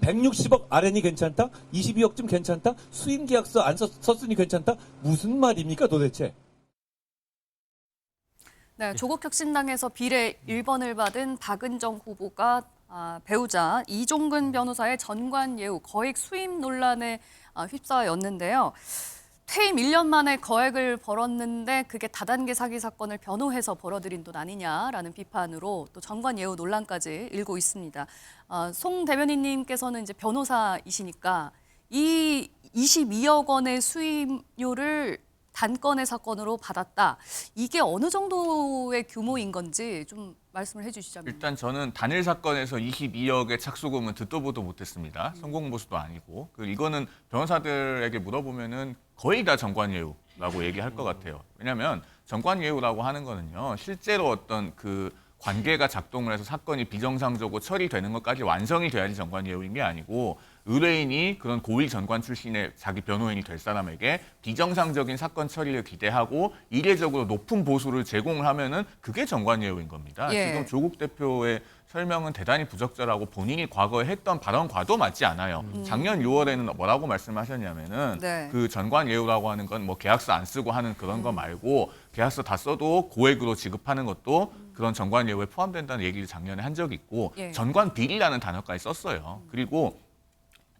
160억 아래니 괜찮다? 22억쯤 괜찮다? 수임 계약서 안 썼으니 괜찮다? 무슨 말입니까 도대체? 네, 조국혁신당에서 비례 1번을 받은 박은정 후보가 배우자 이종근 변호사의 전관예우 거액 수임 논란에 휩싸였는데요. 퇴임 1년 만에 거액을 벌었는데 그게 다단계 사기 사건을 변호해서 벌어들인 돈 아니냐라는 비판으로 또 전관예우 논란까지 일고 있습니다. 송 대변인님께서는 이제 변호사이시니까 이 22억 원의 수임료를 단건의 사건으로 받았다. 이게 어느 정도의 규모인 건지 좀 말씀을 해주시자면. 일단 저는 단일 사건에서 22억의 착수금은 듣도 보도 못했습니다. 성공보수도 아니고. 이거는 변호사들에게 물어보면은 거의 다 정관예우라고 얘기할 것 같아요. 왜냐하면 정관예우라고 하는 거는요, 실제로 어떤 그 관계가 작동을 해서 사건이 비정상적으로 처리되는 것까지 완성이 돼야지 정관예우인 게 아니고, 의뢰인이 그런 고위 전관 출신의 자기 변호인이 될 사람에게 비정상적인 사건 처리를 기대하고 이례적으로 높은 보수를 제공을 하면은 그게 정관예우인 겁니다. 예. 지금 조국 대표의 설명은 대단히 부적절하고 본인이 과거에 했던 발언과도 맞지 않아요. 작년 6월에는 뭐라고 말씀하셨냐면은 네. 그 전관예우라고 하는 건 뭐 계약서 안 쓰고 하는 그런 거 말고 계약서 다 써도 고액으로 지급하는 것도 그런 전관예우에 포함된다는 얘기를 작년에 한 적이 있고 예. 전관비리라는 단어까지 썼어요. 그리고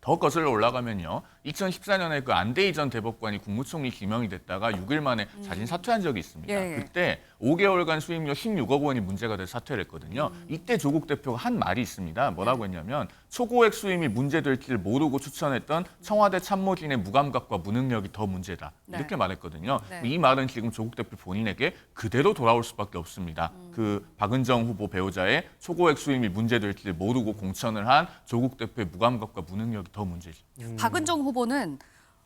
더 거슬러 올라가면요. 2014년에 그 안대희 전 대법관이 국무총리 지명이 됐다가 6일 만에 자진 사퇴한 적이 있습니다. 예. 그때 5개월간 수임료 16억 원이 문제가 돼서 사퇴를 했거든요. 이때 조국 대표가 한 말이 있습니다. 뭐라고 했냐면 초고액 수임이 문제될지를 모르고 추천했던 청와대 참모진의 무감각과 무능력이 더 문제다. 이렇게 말했거든요. 네. 이 말은 지금 조국 대표 본인에게 그대로 돌아올 수밖에 없습니다. 그 박은정 후보 배우자의 초고액 수임이 문제될지를 모르고 공천을 한 조국 대표의 무감각과 무능력이 더 문제지. 박은정 후보는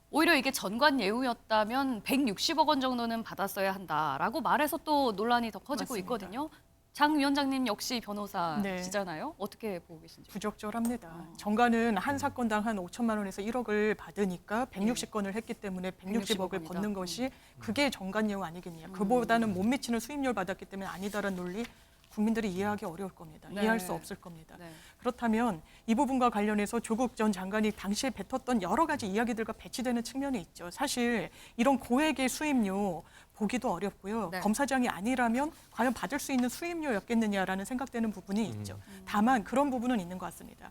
오히려 이게 전관예우였다면 160억 원 정도는 받았어야 한다라고 말해서 또 논란이 더 커지고 맞습니다. 있거든요. 장 위원장님 역시 변호사시잖아요. 어떻게 보고 계신지. 부적절합니다. 정관은 한 사건당 한 5천만 원에서 1억을 받으니까 160건을 했기 때문에 160억을 160억 벗는 원이다. 것이 그게 정관예우 아니겠냐. 그보다는 못 미치는 수임료를 받았기 때문에 아니다라는 논리 국민들이 이해하기 어려울 겁니다. 네. 이해할 수 없을 겁니다. 네. 그렇다면 이 부분과 관련해서 조국 전 장관이 당시에 뱉었던 여러 가지 이야기들과 배치되는 측면이 있죠. 사실 이런 고액의 수임료 보기도 어렵고요. 네. 검사장이 아니라면 과연 받을 수 있는 수임료였겠느냐라는 생각되는 부분이 있죠. 다만 그런 부분은 있는 것 같습니다.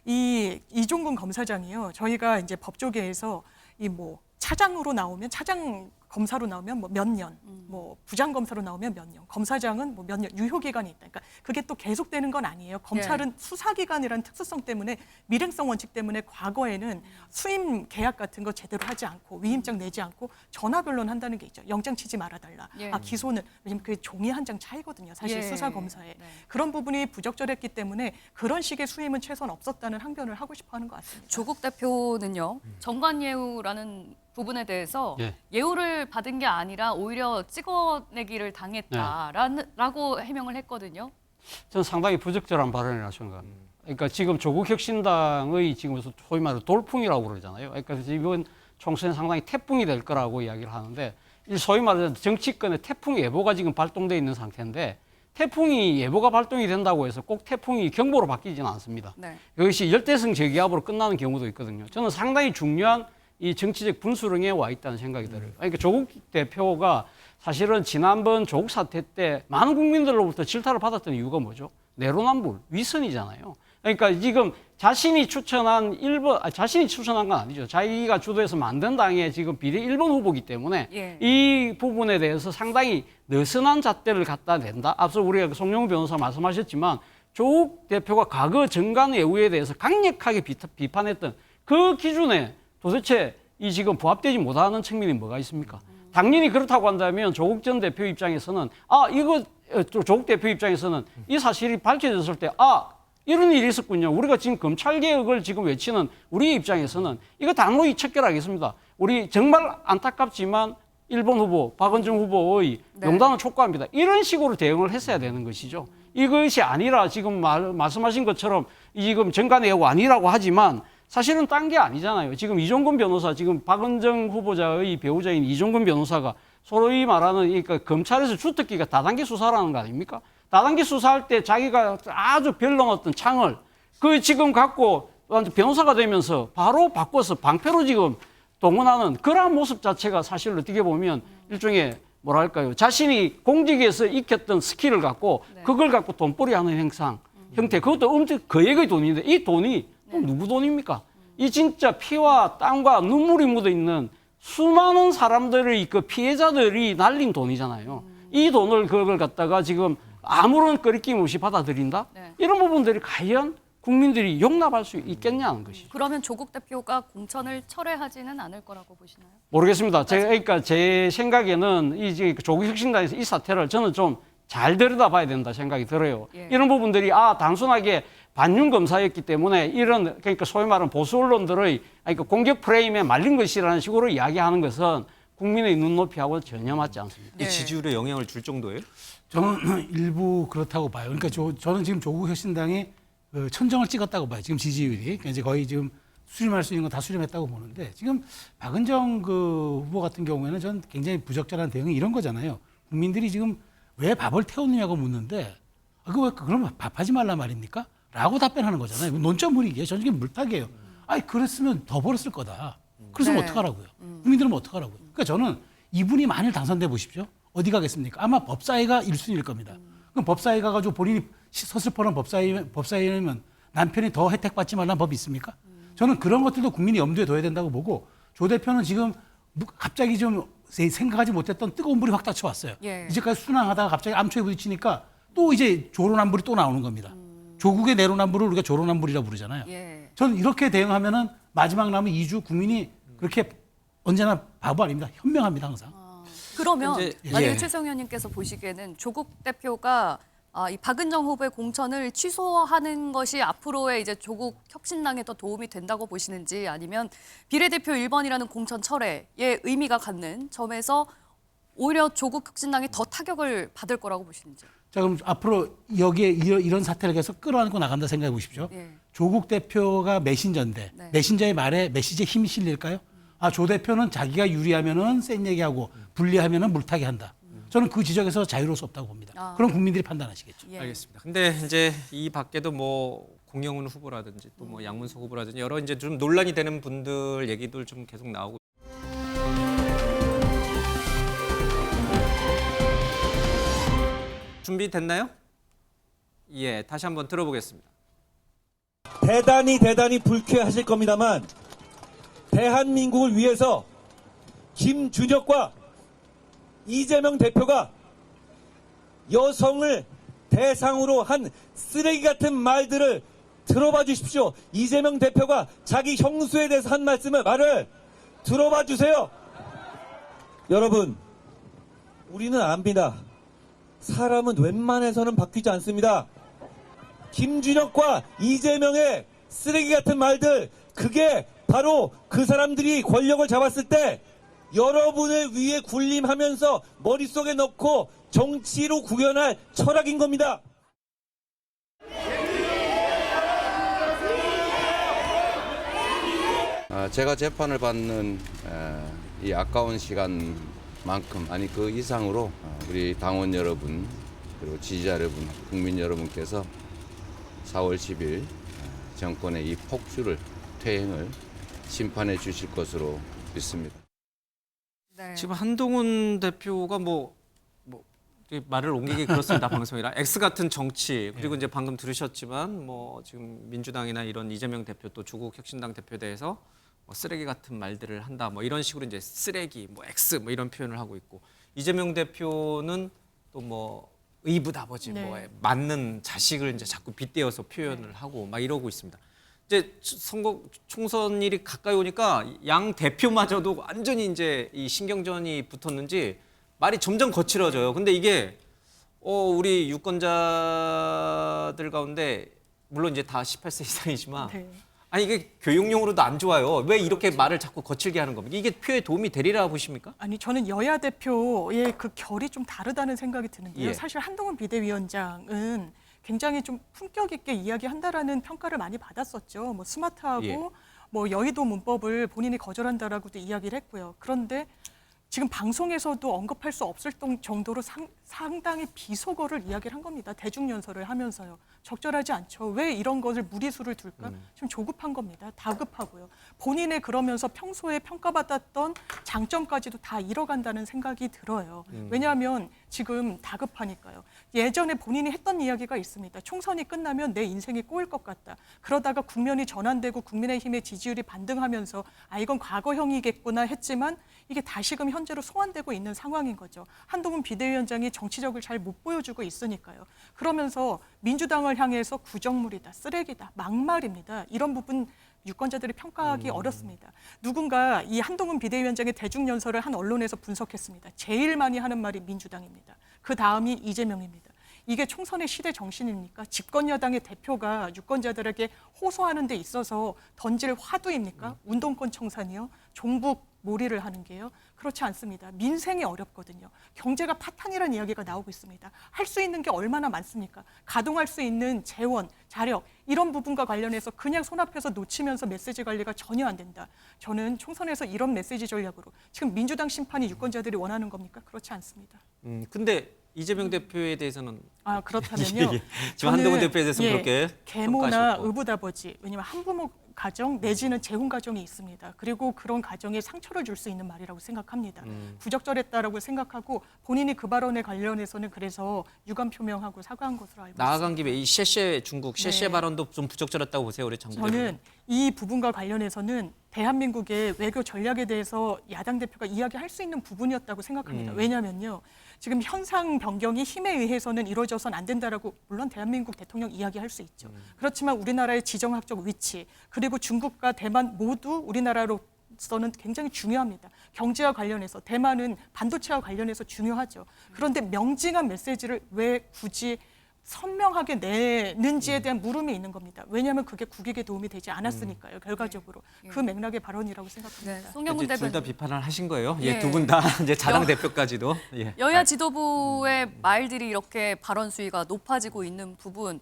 이종근 검사장이요. 저희가 이제 법조계에서 이 뭐 차장으로 나오면 차장 검사로 나오면 뭐 몇 년, 뭐 부장 검사로 나오면 몇 년, 검사장은 뭐 몇 년 유효 기간이 있다. 그러니까 그게 또 계속되는 건 아니에요. 검찰은 수사 기관이라는 특수성 때문에 밀행성 원칙 때문에 과거에는 수임 계약 같은 거 제대로 하지 않고 위임장 내지 않고 전화 변론한다는 게 있죠. 영장 치지 말아달라. 예. 기소는 왜냐면 그게 종이 한 장 차이거든요. 사실 예. 수사 검사에 네. 그런 부분이 부적절했기 때문에 그런 식의 수임은 최소한 없었다는 항변을 하고 싶어하는 것 같습니다. 조국 대표는요. 정관예우라는 부분에 대해서 예. 예우를 받은 게 아니라 오히려 찍어내기를 당했다라고 해명을 했거든요. 저는 상당히 부적절한 발언을 하신 것 같아요. 그러니까 지금 조국혁신당의 지금 소위 말해 돌풍이라고 그러잖아요. 그러니까 이번 총선에 상당히 태풍이 될 거라고 이야기를 하는데 이 소위 말해서 정치권의 태풍 예보가 지금 발동돼 있는 상태인데 태풍이 예보가 발동이 된다고 해서 꼭 태풍이 경보로 바뀌지는 않습니다. 네. 이것이 열대성 저기압으로 끝나는 경우도 있거든요. 저는 상당히 중요한 이 정치적 분수령에 와 있다는 생각이 들어요. 그러니까 조국 대표가 사실은 지난번 조국 사태 때 많은 국민들로부터 질타를 받았던 이유가 뭐죠? 내로남불, 위선이잖아요. 그러니까 지금 자신이 추천한 건 아니죠. 자기가 주도해서 만든 당의 지금 비례 1번 후보이기 때문에 예. 이 부분에 대해서 상당히 느슨한 잣대를 갖다 낸다. 앞서 우리가 송영우 변호사 말씀하셨지만 조국 대표가 과거 정관 예우에 대해서 강력하게 비판했던 그 기준에 도대체 이 지금 부합되지 못하는 측면이 뭐가 있습니까? 당연히 그렇다고 한다면 조국 전 대표 입장에서는 조국 대표 입장에서는 이 사실이 밝혀졌을 때 이런 일이 있었군요. 우리가 지금 검찰개혁을 지금 외치는 우리 입장에서는 이거 단호히 척결하겠습니다. 우리 정말 안타깝지만 일본 후보, 박원정 후보의 용단을 촉구합니다. 이런 식으로 대응을 했어야 되는 것이죠. 이것이 아니라 지금 말씀하신 것처럼 지금 정관예우가 아니라고 하지만 사실은 딴 게 아니잖아요. 지금 이종근 변호사, 지금 박원정 후보자의 배우자인 이종근 변호사가 소위 말하는 그러니까 검찰에서 주특기가 다단계 수사라는 거 아닙니까? 다단계 수사할 때 자기가 아주 별렁었던 창을 지금 갖고 변호사가 되면서 바로 바꿔서 방패로 지금 동원하는 그러한 모습 자체가 사실 어떻게 보면 일종의 뭐랄까요. 자신이 공직에서 익혔던 스킬을 갖고 그걸 갖고 돈벌이 하는 형태. 그것도 엄청 거액의 돈인데 이 돈이 또 누구 돈입니까? 이 진짜 피와 땀과 눈물이 묻어있는 수많은 사람들의 그 피해자들이 날린 돈이잖아요. 이 돈을 그걸 갖다가 지금 아무런 거리낌 없이 받아들인다? 이런 부분들이 과연 국민들이 용납할 수 있겠냐는 것이죠. 그러면 조국 대표가 공천을 철회하지는 않을 거라고 보시나요? 모르겠습니다. 그러니까 제 생각에는 이제 조국 혁신당에서 이 사태를 저는 좀 잘 들여다봐야 된다 생각이 들어요. 이런 부분들이 단순하게 반윤 검사였기 때문에 이런 그러니까 소위 말하는 보수 언론들의 그러니까 공격 프레임에 말린 것이라는 식으로 이야기하는 것은 국민의 눈높이하고 전혀 맞지 않습니다. 이 지지율에 영향을 줄 정도예요? 저는 일부 그렇다고 봐요. 그러니까 저는 지금 조국 혁신당이 천정을 찍었다고 봐요. 지금 지지율이 그러니까 이제 거의 지금 수렴할 수 있는 건 다 수렴했다고 보는데 지금 박은정 후보 같은 경우에는 전 굉장히 부적절한 대응이 이런 거잖아요. 국민들이 지금 왜 밥을 태웠느냐고 묻는데 그러면 밥하지 말란 말입니까? 라고 답변하는 거잖아요. 논점물이기에 저는 이게 물타기예요. 그랬으면 더 벌었을 거다. 그랬으면 어떡하라고요? 국민들은 어떡하라고요? 그러니까 저는 이분이 만일 당선돼 보십시오. 어디 가겠습니까? 아마 법사위가 1순위일 겁니다. 그럼 법사위 가가지고 본인이 서슬퍼런 법사위면 남편이 더 혜택 받지 말라는 법이 있습니까? 저는 그런 것들도 국민이 염두에 둬야 된다고 보고 조 대표는 지금 갑자기 좀 생각하지 못했던 뜨거운 불이 확 닥쳐왔어요. 이제까지 순항하다가 갑자기 암초에 부딪히니까 또 이제 조로남불이 또 나오는 겁니다. 조국의 내로남불을 우리가 조로남불이라고 부르잖아요. 저는 이렇게 대응하면은 마지막 남은 2주 국민이 그렇게 언제나 바보 아닙니다. 현명합니다 항상. 그러면 만약에 최성 의원님께서 보시기에는 조국 대표가 이 박은정 후보의 공천을 취소하는 것이 앞으로의 이제 조국 혁신당에 더 도움이 된다고 보시는지 아니면 비례대표 1번이라는 공천 철회의 의미가 갖는 점에서 오히려 조국 혁신당이 더 타격을 받을 거라고 보시는지. 자, 그럼 앞으로 여기에 이런 사태를 계속 끌어안고 나간다 생각해 보십시오. 조국 대표가 메신저인데 메신저의 말에 메시지에 힘이 실릴까요? 조 대표는 자기가 유리하면은 센 얘기하고 불리하면은 물타기 한다. 저는 그 지적에서 자유로울 수 없다고 봅니다. 그럼 국민들이 판단하시겠죠. 알겠습니다. 근데 이제 이 밖에도 뭐 공영훈 후보라든지 또 뭐 양문석 후보라든지 여러 이제 좀 논란이 되는 분들 얘기들 좀 계속 나오고. 준비됐나요? 예, 다시 한번 들어보겠습니다. 대단히 불쾌하실 겁니다만 대한민국을 위해서 김준혁과 이재명 대표가 여성을 대상으로 한 쓰레기 같은 말들을 들어봐 주십시오. 이재명 대표가 자기 형수에 대해서 한 말을 들어봐 주세요. 여러분, 우리는 압니다. 사람은 웬만해서는 바뀌지 않습니다. 김준혁과 이재명의 쓰레기 같은 말들, 그게 바로 그 사람들이 권력을 잡았을 때 여러분을 위해 군림하면서 머릿속에 넣고 정치로 구현할 철학인 겁니다. 제가 재판을 받는 이 아까운 시간만큼 아니 그 이상으로 우리 당원 여러분 그리고 지지자 여러분, 국민 여러분께서 4월 10일 정권의 이 폭주를 퇴행을 심판해 주실 것으로 믿습니다. 지금 한동훈 대표가 말을 옮기기 그렇습니다. 방송이라 X 같은 정치 그리고 이제 방금 들으셨지만 뭐 지금 민주당이나 이런 이재명 대표 또 조국 혁신당 대표에 대해서 뭐 쓰레기 같은 말들을 한다 뭐 이런 식으로 이제 쓰레기 뭐 X 뭐 이런 표현을 하고 있고 이재명 대표는 또 뭐 의붓아버지 뭐 맞는 자식을 이제 자꾸 빗대어서 표현을 하고 막 이러고 있습니다. 이제 선거 총선일이 가까이 오니까 양 대표마저도 완전히 이제 이 신경전이 붙었는지 말이 점점 거칠어져요. 근데 이게 우리 유권자들 가운데 물론 이제 다 18세 이상이지만 네. 아니 이게 교육용으로도 안 좋아요. 왜 이렇게 말을 자꾸 거칠게 하는 겁니까? 이게 표에 도움이 되리라 보십니까? 아니 저는 여야 대표의 그 결이 좀 다르다는 생각이 드는데요. 예. 사실 한동훈 비대위원장은 굉장히 좀 품격 있게 이야기한다라는 평가를 많이 받았었죠. 뭐 스마트하고 예. 뭐 여의도 문법을 본인이 거절한다라고도 이야기를 했고요. 그런데 지금 방송에서도 언급할 수 없을 정도로 상당히 비속어를 이야기를 한 겁니다. 대중연설을 하면서요. 적절하지 않죠. 왜 이런 것을 무리수를 둘까? 좀 조급한 겁니다. 다급하고요. 본인의 그러면서 평소에 평가받았던 장점까지도 다 잃어간다는 생각이 들어요. 왜냐하면 지금 다급하니까요. 예전에 본인이 했던 이야기가 있습니다. 총선이 끝나면 내 인생이 꼬일 것 같다. 그러다가 국면이 전환되고 국민의힘의 지지율이 반등하면서 이건 과거형이겠구나 했지만 이게 다시금 현재로 소환되고 있는 상황인 거죠. 한동훈 비대위원장이 정치적을 잘 못 보여주고 있으니까요. 그러면서 민주당을 향해서 구정물이다, 쓰레기다, 막말입니다. 이런 부분 유권자들이 평가하기 어렵습니다. 누군가 이 한동훈 비대위원장의 대중연설을 한 언론에서 분석했습니다. 제일 많이 하는 말이 민주당입니다. 그 다음이 이재명입니다. 이게 총선의 시대 정신입니까? 집권 여당의 대표가 유권자들에게 호소하는 데 있어서 던질 화두입니까? 운동권 청산이요? 종북 몰이를 하는 게요? 그렇지 않습니다. 민생이 어렵거든요. 경제가 파탄이라는 이야기가 나오고 있습니다. 할 수 있는 게 얼마나 많습니까? 가동할 수 있는 재원, 자력 이런 부분과 관련해서 그냥 손 앞에서 놓치면서 메시지 관리가 전혀 안 된다. 저는 총선에서 이런 메시지 전략으로 지금 민주당 심판이 유권자들이 원하는 겁니까? 그렇지 않습니다. 근데 이재명 대표에 대해서는 그렇다면요. 지금 한동훈 대표에 대해서는 그렇게 계모나 평가하셨고. 의붓아버지, 왜냐하면 한부모 가정 내지는 재혼 가정이 있습니다. 그리고 그런 가정에 상처를 줄 수 있는 말이라고 생각합니다. 부적절했다라고 생각하고 본인이 그 발언에 관련해서는 그래서 유감 표명하고 사과한 것으로 알고 있습니다. 나아간 김에 이 중국 셰셰 발언도 좀 부적절했다고 보세요, 우리 장 대표님. 저는 이 부분과 관련해서는 대한민국의 외교 전략에 대해서 야당 대표가 이야기할 수 있는 부분이었다고 생각합니다. 왜냐하면요. 지금 현상 변경이 힘에 의해서는 이루어져서는 안 된다라고 물론 대한민국 대통령 이야기할 수 있죠. 그렇지만 우리나라의 지정학적 위치 그리고 중국과 대만 모두 우리나라로서는 굉장히 중요합니다. 경제와 관련해서 대만은 반도체와 관련해서 중요하죠. 그런데 명징한 메시지를 왜 굳이 선명하게 내는지에 대한 물음이 있는 겁니다. 왜냐하면 그게 국익에 도움이 되지 않았으니까요. 결과적으로 그 맥락의 발언이라고 생각합니다. 송영훈 둘 다 대변인. 비판을 하신 거예요. 예. 두 분 다 이제 자당 대표까지도. 예. 여야 지도부의 말들이 이렇게 발언 수위가 높아지고 있는 부분,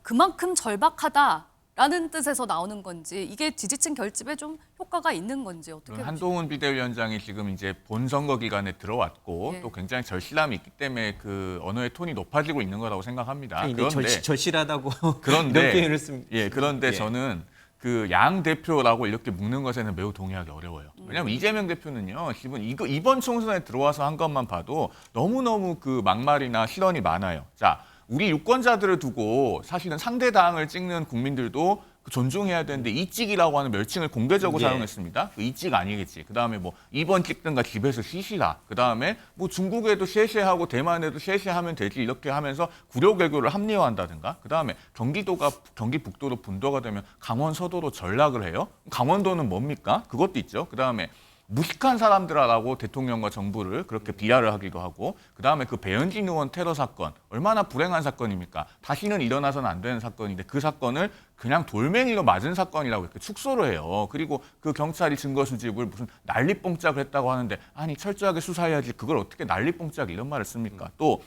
그만큼 절박하다라는 뜻에서 나오는 건지, 이게 지지층 결집에 좀 효과가 있는 건지 어떻게 보십니까? 한동훈 비대위원장이 지금 이제 본선거 기간에 들어왔고 예. 또 굉장히 절실함이 있기 때문에 그 언어의 톤이 높아지고 있는 거라고 생각합니다. 그런데 절실하다고 그런데 이런 표현을 씁니다. 그런데 예. 저는 그 양 대표라고 이렇게 묶는 것에는 매우 동의하기 어려워요. 왜냐하면 이재명 대표는요, 지금 이번 총선에 들어와서 한 것만 봐도 너무너무 그 막말이나 실언이 많아요. 자, 우리 유권자들을 두고 사실은 상대 당을 찍는 국민들도 존중해야 되는데 이찍이라고 하는 멸칭을 공개적으로 사용했습니다. 그 이찍 아니겠지. 그다음에 뭐 2번 찍든가 집에서 쉬시라. 그다음에 뭐 중국에도 셰셰하고 대만에도 셰셰하면 되지 이렇게 하면서 구려개교를 합리화한다든가. 그다음에 경기 북도로 분도가 되면 강원 서도로 전락을 해요. 강원도는 뭡니까? 그것도 있죠. 그다음에 무식한 사람들아라고 대통령과 정부를 그렇게 비하를 하기도 하고 그다음에 그 배현진 의원 테러 사건 얼마나 불행한 사건입니까? 다시는 일어나서는 안 되는 사건인데 그 사건을 그냥 돌멩이로 맞은 사건이라고 이렇게 축소를 해요. 그리고 그 경찰이 증거 수집을 무슨 난리뽕짝을 했다고 하는데 아니 철저하게 수사해야지 그걸 어떻게 난리뽕짝 이런 말을 씁니까? 또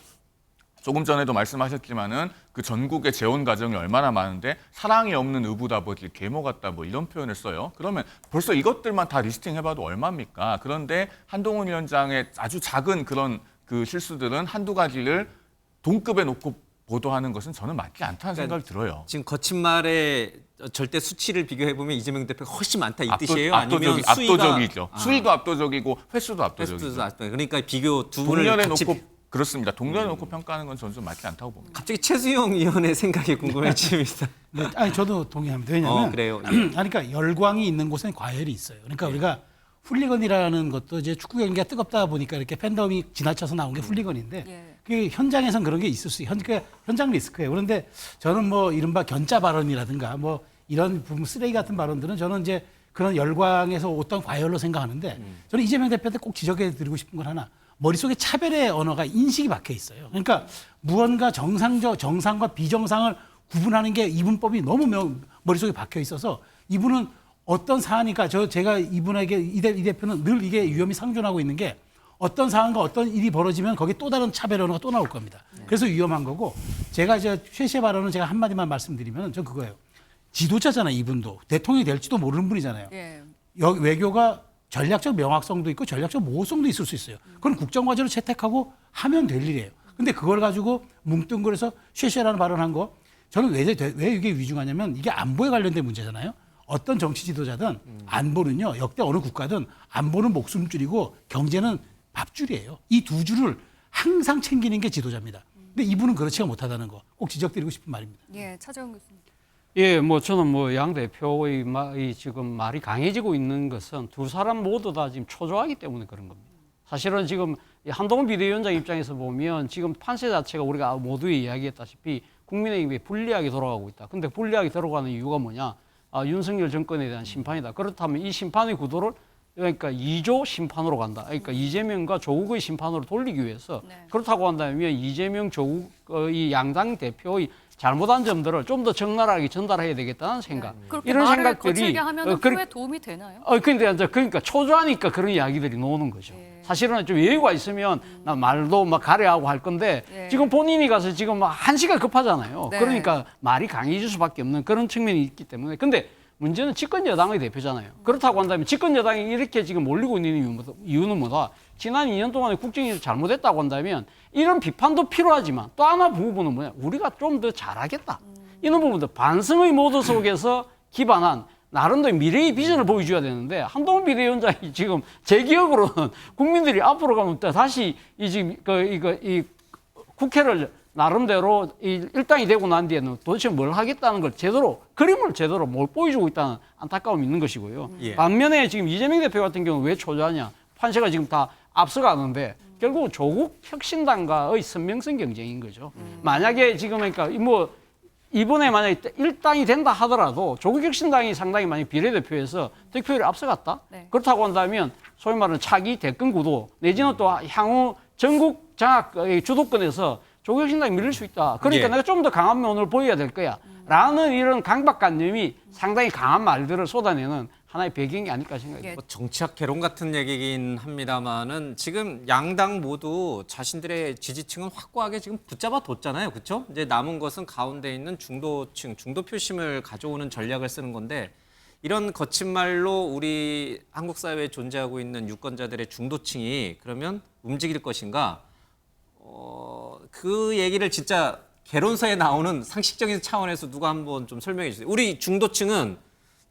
조금 전에도 말씀하셨지만은 그 전국의 재혼 가정이 얼마나 많은데 사랑이 없는 의붓아버지 계모 같다 뭐 이런 표현을 써요. 그러면 벌써 이것들만 다 리스팅 해봐도 얼마입니까? 그런데 한동훈 위원장의 아주 작은 그런 그 실수들은 한두 가지를 동급에 놓고 보도하는 것은 저는 맞지 않다는 생각이 들어요. 지금 거친 말에 절대 수치를 비교해 보면 이재명 대표가 훨씬 많다 이 뜻이에요. 아니면 압도적이죠. 수위도 압도적이고 횟수도 압도적이죠. 그러니까 비교 두 분을 동년에 같이 놓고 그렇습니다. 동년에 놓고 평가하는 건 저는 좀 맞지 않다고 봅니다. 갑자기 최수영 의원의 생각이 궁금해집니다. 네, 아니 저도 동의합니다. 왜냐하면 그래요. 그러니까 열광이 있는 곳엔 과열이 있어요. 그러니까 우리가 훌리건이라는 것도 이제 축구 경기가 뜨겁다 보니까 이렇게 팬덤이 지나쳐서 나온 게 훌리건인데 그게 현장에선 그런 게 있을 수 있어요. 그러니까 현장 리스크예요. 그런데 저는 뭐 이른바 견짜 발언이라든가 뭐 이런 부분 쓰레기 같은 발언들은 저는 이제 그런 열광에서 어떤 과열로 생각하는데 저는 이재명 대표한테 꼭 지적해 드리고 싶은 건 하나. 머릿속에 차별의 언어가 인식이 박혀 있어요. 그러니까 무언가 정상과 비정상을 구분하는 게 이분법이 너무 머릿속에 박혀 있어서 이분은 어떤 사안이니까 제가 이분에게 이 대표는 늘 이게 위험이 상존하고 있는 게 어떤 상황과 어떤 일이 벌어지면 거기에 또 다른 차별 언어가 또 나올 겁니다. 그래서 위험한 거고 제가 이제 최 씨의 발언은 제가 한마디만 말씀드리면 전 그거예요. 지도자잖아요, 이분도. 대통령이 될지도 모르는 분이잖아요. 예. 외교가 전략적 명확성도 있고 전략적 모호성도 있을 수 있어요. 그건 국정과제로 채택하고 하면 될 일이에요. 근데 그걸 가지고 뭉뚱그려서 쉐쉐라는 발언한 거 저는 왜 이게 위중하냐면 이게 안보에 관련된 문제잖아요. 어떤 정치 지도자든 안보는요, 역대 어느 국가든 안보는 목숨줄이고 경제는 밥줄이에요. 이 두 줄을 항상 챙기는 게 지도자입니다. 근데 이분은 그렇지가 못하다는 거 꼭 지적드리고 싶은 말입니다. 예, 차재원 교수님. 예, 뭐 저는 뭐 양 대표의 지금 말이 강해지고 있는 것은 두 사람 모두 다 지금 초조하기 때문에 그런 겁니다. 사실은 지금 한동훈 비대위원장 입장에서 보면 지금 판세 자체가 우리가 모두 이야기했다시피 국민의힘에 불리하게 돌아가고 있다. 근데 불리하게 돌아가는 이유가 뭐냐? 윤석열 정권에 대한 심판이다. 그렇다면 이 심판의 구도를 그러니까 2조 심판으로 간다. 그러니까 이재명과 조국의 심판으로 돌리기 위해서 그렇다고 한다면 이재명, 조국 이 양당 대표의 잘못한 점들을 좀 더 적나라하게 전달해야 되겠다는 생각. 이런 생각들이 거칠게 하면 후에 도움이 되나요? 그러니까 초조하니까 그런 이야기들이 나오는 거죠. 사실은 좀 여유가 있으면 나 말도 막 가려하고 할 건데 지금 본인이 가서 지금 막 한시가 급하잖아요. 그러니까 말이 강해질 수밖에 없는 그런 측면이 있기 때문에. 근데 문제는 집권 여당의 대표잖아요. 그렇다고 한다면 집권 여당이 이렇게 지금 몰리고 있는 이유는 뭐다? 지난 2년 동안에 국정이 잘못했다고 한다면 이런 비판도 필요하지만 또 하나 부분은 뭐냐? 우리가 좀 더 잘하겠다. 이런 부분도 반성의 모드 속에서 기반한 나름대로 미래의 비전을 보여줘야 되는데 한동훈 비대위원장이 지금 제 기억으로는 국민들이 앞으로 가면 다시 이 국회를 나름대로 일당이 되고 난 뒤에는 도대체 뭘 하겠다는 걸 그림을 제대로 못 보여주고 있다는 안타까움이 있는 것이고요. 반면에 지금 이재명 대표 같은 경우는 왜 초조하냐? 판세가 지금 다 앞서가는데 결국은 조국 혁신당과의 선명성 경쟁인 거죠. 만약에 지금 그러니까 뭐 이번에 만약에 일당이 된다 하더라도 조국 혁신당이 상당히 만약 비례대표에서 득표율이 앞서갔다? 그렇다고 한다면 소위 말하는 차기 대권 구도 내지는 또 향후 전국 장악 주도권에서 조국 혁신당이 밀릴 수 있다. 그러니까 내가 좀 더 강한 면을 보여야 될 거야. 라는 이런 강박관념이 상당히 강한 말들을 쏟아내는 하나의 배경이 아닐까 생각해요. 정치학 개론 같은 얘기긴 합니다만은 지금 양당 모두 자신들의 지지층은 확고하게 지금 붙잡아 뒀잖아요. 그렇죠? 이제 남은 것은 가운데 있는 중도층, 중도 표심을 가져오는 전략을 쓰는 건데 이런 거친 말로 우리 한국 사회에 존재하고 있는 유권자들의 중도층이 그러면 움직일 것인가? 그 얘기를 진짜 개론서에 나오는 상식적인 차원에서 누가 한번 좀 설명해 주세요. 우리 중도층은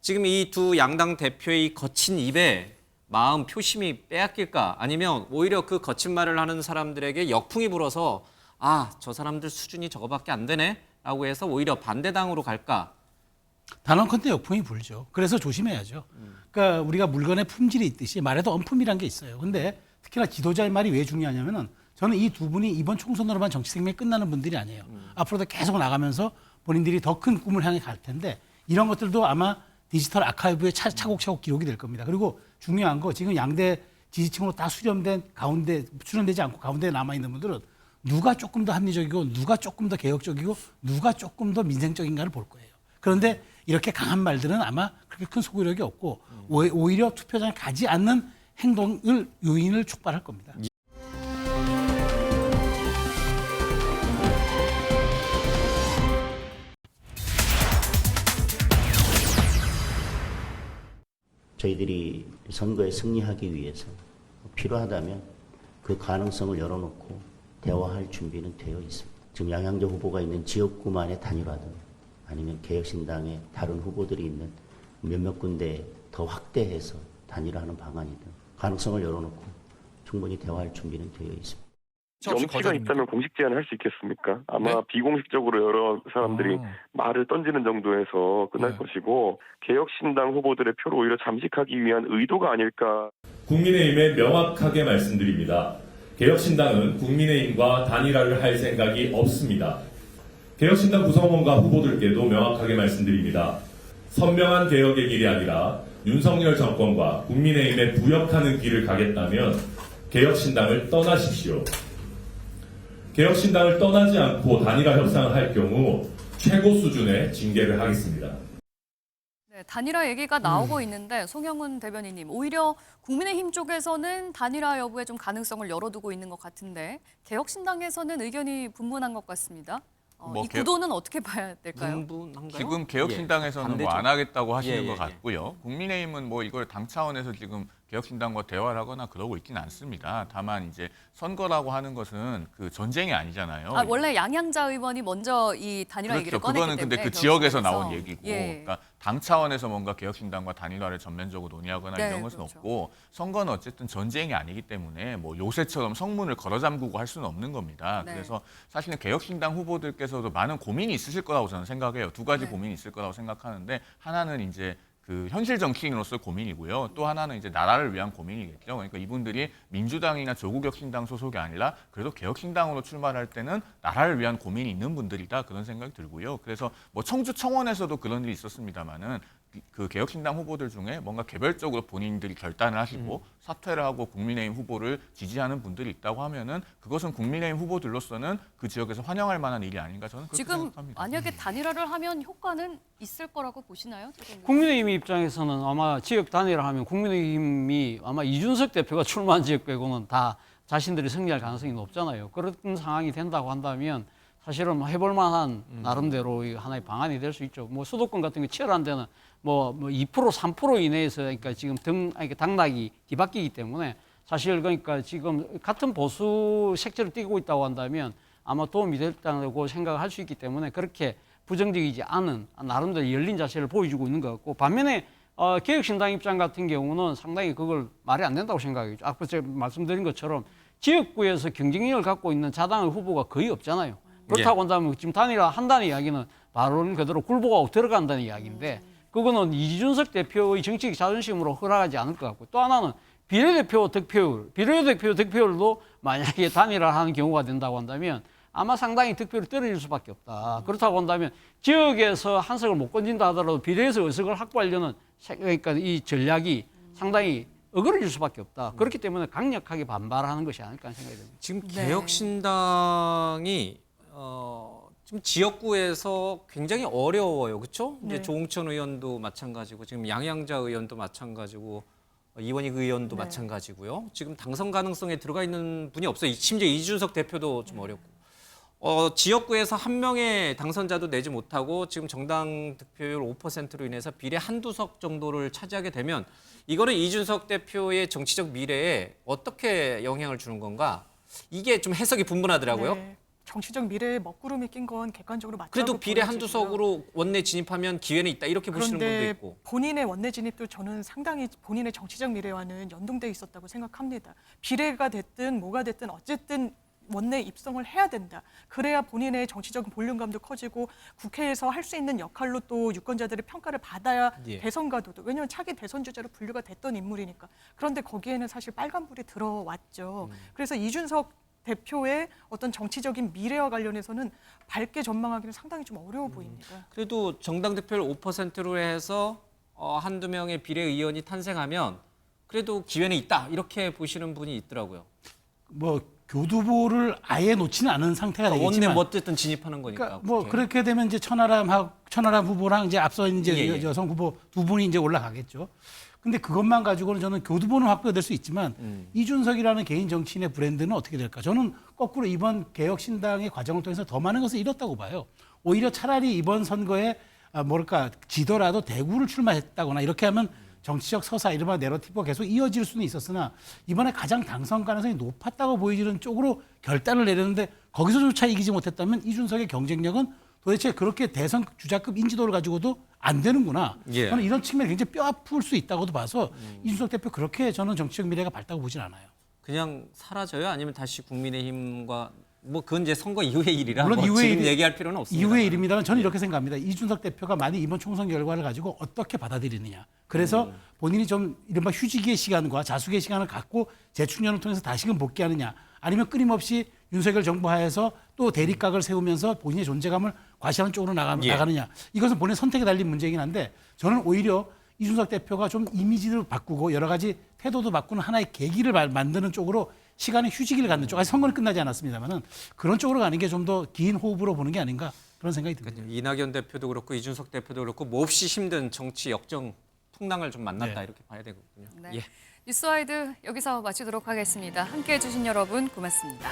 지금 이 두 양당 대표의 거친 입에 마음 표심이 빼앗길까? 아니면 오히려 그 거친 말을 하는 사람들에게 역풍이 불어서 저 사람들 수준이 저거밖에 안 되네? 라고 해서 오히려 반대당으로 갈까? 단언컨대 역풍이 불죠. 그래서 조심해야죠. 그러니까 우리가 물건에 품질이 있듯이 말에도 언품이란 게 있어요. 근데 특히나 지도자의 말이 왜 중요하냐면은 저는 이 두 분이 이번 총선으로만 정치 생명이 끝나는 분들이 아니에요. 앞으로도 계속 나가면서 본인들이 더 큰 꿈을 향해 갈 텐데 이런 것들도 아마 디지털 아카이브에 차곡차곡 기록이 될 겁니다. 그리고 중요한 거 지금 양대 지지층으로 다 수렴되지 않고 가운데 남아있는 분들은 누가 조금 더 합리적이고 누가 조금 더 개혁적이고 누가 조금 더 민생적인가를 볼 거예요. 그런데 이렇게 강한 말들은 아마 그렇게 큰 소구력이 없고 오히려 투표장에 가지 않는 요인을 촉발할 겁니다. 저희들이 선거에 승리하기 위해서 필요하다면 그 가능성을 열어놓고 대화할 준비는 되어 있습니다. 지금 양양자 후보가 있는 지역구만의 단일화든 아니면 개혁신당의 다른 후보들이 있는 몇몇 군데 더 확대해서 단일화하는 방안이든 가능성을 열어놓고 충분히 대화할 준비는 되어 있습니다. 염치가 있다면 공식 제안을 할 수 있겠습니까? 아마 비공식적으로 여러 사람들이 말을 던지는 정도에서 끝날 것이고 개혁신당 후보들의 표를 오히려 잠식하기 위한 의도가 아닐까. 국민의힘에 명확하게 말씀드립니다. 개혁신당은 국민의힘과 단일화를 할 생각이 없습니다. 개혁신당 구성원과 후보들께도 명확하게 말씀드립니다. 선명한 개혁의 길이 아니라 윤석열 정권과 국민의힘에 부역하는 길을 가겠다면 개혁신당을 떠나십시오. 개혁신당을 떠나지 않고 단일화 협상을 할 경우 최고 수준의 징계를 하겠습니다. 네, 단일화 얘기가 나오고 있는데 송영훈 대변인님, 오히려 국민의힘 쪽에서는 단일화 여부에 좀 가능성을 열어두고 있는 것 같은데 개혁신당에서는 의견이 분분한 것 같습니다. 이 구도는 어떻게 봐야 될까요? 분분한가요? 지금 개혁신당에서는 예, 뭐 안 하겠다고 하시는 예, 것 예, 같고요. 국민의힘은 뭐 이걸 당 차원에서 지금 개혁신당과 대화를 하거나 그러고 있지는 않습니다. 다만 이제 선거라고 하는 것은 그 전쟁이 아니잖아요. 원래 양양자 의원이 먼저 이 단일화 얘기를 꺼냈기 그거는 때문에 근데 그 지역에서 개혁신당에서. 나온 얘기고, 예. 그러니까 당 차원에서 뭔가 개혁신당과 단일화를 전면적으로 논의하거나 네, 이런 것은 그렇죠. 없고, 선거는 어쨌든 전쟁이 아니기 때문에 뭐 요새처럼 성문을 걸어잠그고 할 수는 없는 겁니다. 네. 그래서 사실은 개혁신당 후보들께서도 많은 고민이 있으실 거라고 저는 생각해요. 두 가지 네. 고민이 있을 거라고 생각하는데, 하나는 이제 그 현실 정치인으로서 고민이고요. 또 하나는 이제 나라를 위한 고민이겠죠. 그러니까 이분들이 민주당이나 조국혁신당 소속이 아니라 그래도 개혁신당으로 출마할 때는 나라를 위한 고민이 있는 분들이다, 그런 생각이 들고요. 그래서 뭐 청주 청원에서도 그런 일이 있었습니다만은 그 개혁신당 후보들 중에 뭔가 개별적으로 본인들이 결단을 하시고 사퇴를 하고 국민의힘 후보를 지지하는 분들이 있다고 하면은 그것은 국민의힘 후보들로서는 그 지역에서 환영할 만한 일이 아닌가, 저는 그렇게 지금 생각합니다. 만약에 단일화를 하면 효과는 있을 거라고 보시나요? 국민의힘 입장에서는 아마 지역 단일화하면 국민의힘이 아마 이준석 대표가 출마한 지역 빼고는 다 자신들이 승리할 가능성이 높잖아요. 그런 상황이 된다고 한다면 사실은 해볼 만한 나름대로 하나의 방안이 될 수 있죠. 뭐 수도권 같은 게 치열한 데는 뭐 2%, 3% 이내에서 그러니까 지금 당락이 뒤바뀌기 때문에 사실 그러니까 지금 같은 보수 색채를 띠고 있다고 한다면 아마 도움이 됐다고 생각할 수 있기 때문에 그렇게 부정적이지 않은 나름대로 열린 자세를 보여주고 있는 것 같고, 반면에 개혁신당 입장 같은 경우는 상당히 그걸 말이 안 된다고 생각하죠. 아까 제가 말씀드린 것처럼 지역구에서 경쟁력을 갖고 있는 자당의 후보가 거의 없잖아요. 그렇다고 한다면 지금 단일화 한다는 이야기는 바로 그대로 굴복하고 들어간다는 이야기인데, 그거는 이준석 대표의 정치적 자존심으로 허락하지 않을 것 같고, 또 하나는 비례대표 득표율도 만약에 단일화하는 경우가 된다고 한다면 아마 상당히 득표율이 떨어질 수밖에 없다. 그렇다고 한다면 지역에서 한석을 못 건진다 하더라도 비례에서 의석을 확보하려는 그러니까 이 전략이 상당히 어그러질 수밖에 없다. 그렇기 때문에 강력하게 반발하는 것이 아닐까 하는 생각이 듭니다. 지금 개혁신당이 지금 지역구에서 굉장히 어려워요, 그렇죠? 네. 이제 조홍천 의원도 마찬가지고 지금 양양자 의원도 마찬가지고 이원익 의원도 네. 마찬가지고요. 지금 당선 가능성에 들어가 있는 분이 없어요. 심지어 이준석 대표도 좀 어렵고. 지역구에서 한 명의 당선자도 내지 못하고 지금 정당 득표율 5%로 인해서 비례 한두 석 정도를 차지하게 되면 이거는 이준석 대표의 정치적 미래에 어떻게 영향을 주는 건가? 이게 좀 해석이 분분하더라고요. 네. 정치적 미래에 먹구름이 낀 건 객관적으로 맞다고 그래도 비례 보여지고요. 한두 석으로 원내 진입하면 기회는 있다, 이렇게 보시는 분도 그런데 있고. 본인의 원내 진입도 저는 상당히 본인의 정치적 미래와는 연동돼 있었다고 생각합니다. 비례가 됐든 뭐가 됐든 어쨌든 원내 입성을 해야 된다. 그래야 본인의 정치적 볼륨감도 커지고 국회에서 할 수 있는 역할로 또 유권자들의 평가를 받아야 예. 대선 가도도. 왜냐하면 차기 대선 주자로 분류가 됐던 인물이니까. 그런데 거기에는 사실 빨간불이 들어왔죠. 그래서 이준석 대표의 어떤 정치적인 미래와 관련해서는 밝게 전망하기는 상당히 좀 어려워 보입니다. 그래도 정당 득표율 5%로 해서 한두 명의 비례의원이 탄생하면 그래도 기회는 있다, 이렇게 보시는 분이 있더라고요. 뭐 교두보를 아예 놓지는 않은 상태가 되겠지만 원내 어쨌든 진입하는 거니까. 그러니까 뭐 국회에. 그렇게 되면 이제 천하람 후보랑 이제 앞서 이제 예. 여성 후보 두 분이 이제 올라가겠죠. 근데 그것만 가지고는 저는 교두보는 확보될 수 있지만 이준석이라는 개인 정치인의 브랜드는 어떻게 될까? 저는 거꾸로 이번 개혁신당의 과정을 통해서 더 많은 것을 잃었다고 봐요. 오히려 차라리 이번 선거에 지더라도 대구를 출마했다거나 이렇게 하면 정치적 서사, 이른바 내러티브가 계속 이어질 수는 있었으나 이번에 가장 당선 가능성이 높았다고 보이지는 쪽으로 결단을 내렸는데 거기서조차 이기지 못했다면 이준석의 경쟁력은 도대체 그렇게 대선 주자급 인지도를 가지고도 안 되는구나. 예. 저는 이런 측면이 굉장히 뼈 아플 수 있다고도 봐서 이준석 대표 그렇게 저는 정치적 미래가 밝다고 보진 않아요. 그냥 사라져요? 아니면 다시 국민의힘과 뭐 그건 이제 선거 이후의 일이라 물론 뭐 이후의 지금 일이- 얘기할 필요는 없습니다. 이후의 일입니다만 저는 이렇게 생각합니다. 이준석 대표가 만약 이번 총선 결과를 가지고 어떻게 받아들이느냐. 그래서 본인이 좀 이른바 휴직의 시간과 자숙의 시간을 갖고 재충전을 통해서 다시금 복귀하느냐. 아니면 끊임없이 윤석열 정부 하에서 또 대립각을 세우면서 본인의 존재감을 과시하는 쪽으로 나가느냐. 이것은 본인의 선택에 달린 문제이긴 한데 저는 오히려 이준석 대표가 좀 이미지를 바꾸고 여러 가지 태도도 바꾸는 하나의 계기를 만드는 쪽으로 시간의 휴지기를 갖는 쪽, 아직 선거는 끝나지 않았습니다만은 그런 쪽으로 가는 게 좀 더 긴 호흡으로 보는 게 아닌가 그런 생각이 듭니다. 이낙연 대표도 그렇고 이준석 대표도 그렇고 몹시 힘든 정치 역정 풍랑을 좀 만났다 이렇게 봐야 되거든요. 네. 뉴스와이드 여기서 마치도록 하겠습니다. 함께해 주신 여러분 고맙습니다.